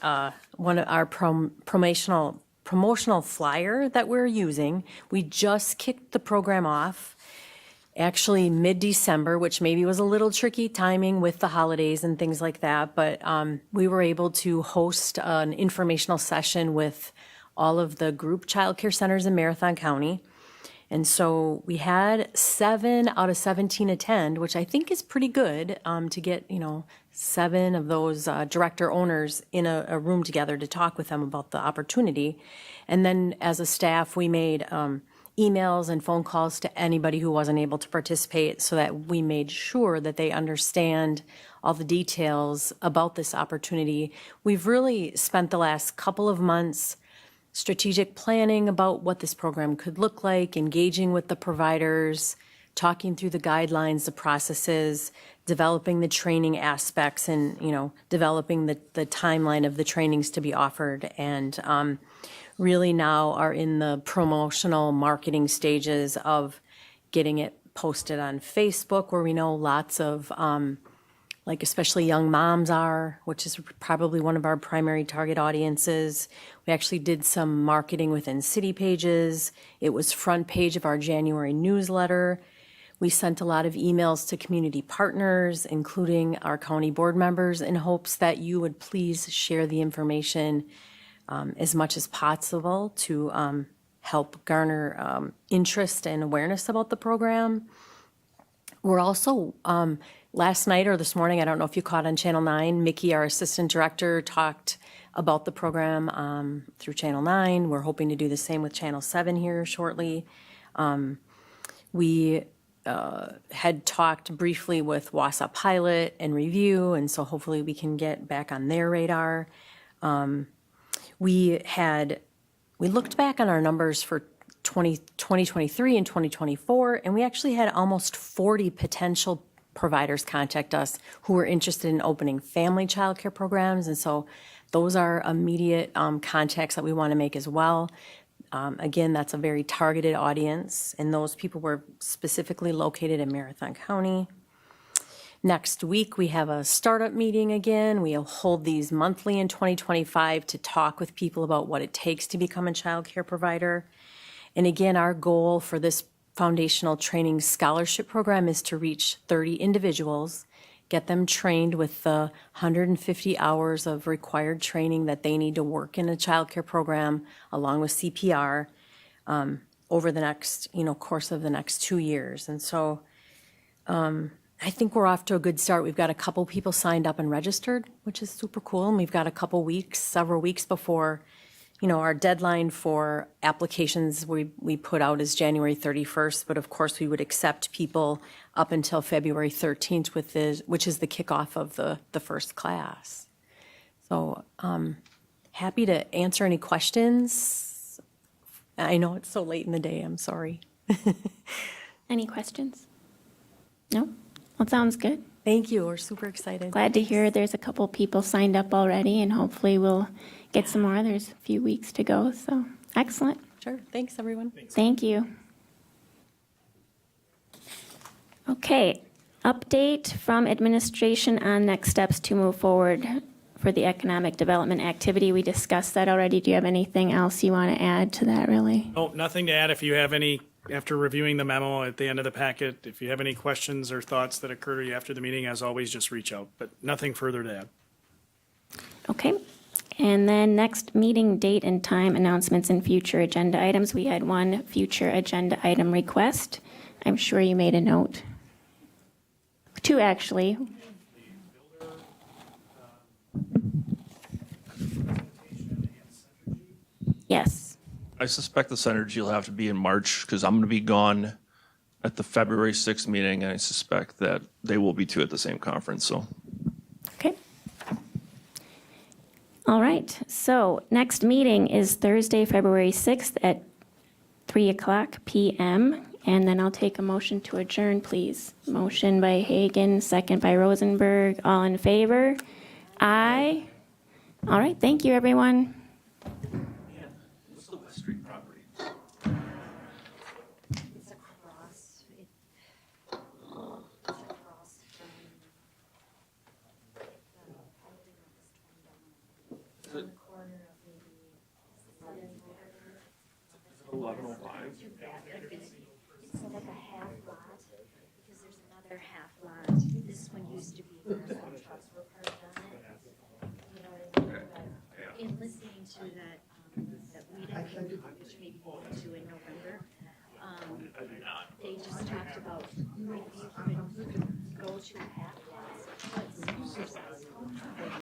Speaker 11: one of our promotional flyer that we're using. We just kicked the program off actually mid-December, which maybe was a little tricky timing with the holidays and things like that. But we were able to host an informational session with all of the group childcare centers in Marathon County. And so we had 7 out of 17 attend, which I think is pretty good to get, 7 of those director owners in a room together to talk with them about the opportunity. And then as a staff, we made emails and phone calls to anybody who wasn't able to participate so that we made sure that they understand all the details about this opportunity. We've really spent the last couple of months strategic planning about what this program could look like, engaging with the providers, talking through the guidelines, the processes, developing the training aspects, and developing the timeline of the trainings to be offered, and really now are in the promotional marketing stages of getting it posted on Facebook, where we know lots of especially young moms are, which is probably one of our primary target audiences. We actually did some marketing within city pages. It was front page of our January newsletter. We sent a lot of emails to community partners, including our county board members, in hopes that you would please share the information as much as possible to help garner interest and awareness about the program. We're also, last night or this morning, I don't know if you caught on Channel 9, Mickey, our assistant director, talked about the program through Channel 9. We're hoping to do the same with Channel 7 here shortly. We had talked briefly with Wausau Pilot and Review, and so hopefully we can get back on their radar. We looked back on our numbers for 2023 and 2024, and we actually had almost 40 potential providers contact us who were interested in opening family childcare programs, and so those are immediate contacts that we want to make as well. Again, that's a very targeted audience, and those people were specifically located in Marathon County. Next week, we have a startup meeting again. We'll hold these monthly in 2025 to talk with people about what it takes to become a child care provider. And again, our goal for this foundational training scholarship program is to reach 30 individuals, get them trained with the 150 hours of required training that they need to work in a child care program, along with CPR, over the next, course of the next 2 years. And so I think we're off to a good start. We've got a couple people signed up and registered, which is super cool. And we've got a couple weeks, several weeks before, our deadline for applications we put out is January 31st. But of course, we would accept people up until February 13th, which is the kickoff of the first class. So happy to answer any questions. I know it's so late in the day. I'm sorry.
Speaker 1: Any questions? No? Well, sounds good.
Speaker 11: Thank you. We're super excited.
Speaker 1: Glad to hear there's a couple people signed up already, and hopefully we'll get some more. There's a few weeks to go, so excellent.
Speaker 11: Sure. Thanks, everyone.
Speaker 1: Thank you. Okay, update from administration on next steps to move forward for the economic development activity. We discussed that already. Do you have anything else you want to add to that, really?
Speaker 2: Oh, nothing to add. If you have any, after reviewing the memo at the end of the packet, if you have any questions or thoughts that occur to you after the meeting, as always, just reach out. But nothing further to add.
Speaker 1: Okay. And then next meeting date and time announcements and future agenda items. We had one future agenda item request. I'm sure you made a note. Two, actually. Yes.
Speaker 5: I suspect the Synergy will have to be in March because I'm going to be gone at the February 6th meeting, and I suspect that they will be too at the same conference, so.
Speaker 1: Okay. All right. So next meeting is Thursday, February 6th at 3:00 p.m. And then I'll take a motion to adjourn, please. Motion by Hagan, second by Rosenberg. All in favor? Aye. All right. Thank you, everyone.
Speaker 5: What's the West Street property?
Speaker 3: It's across, it's across from the corner of maybe
Speaker 5: 1105.
Speaker 3: It's like a half lot, because there's another half lot. This one used to be where some trucks were parked on it. You know what I mean? But in listening to that meeting, which maybe we'll go to in November, they just talked about if you could go to half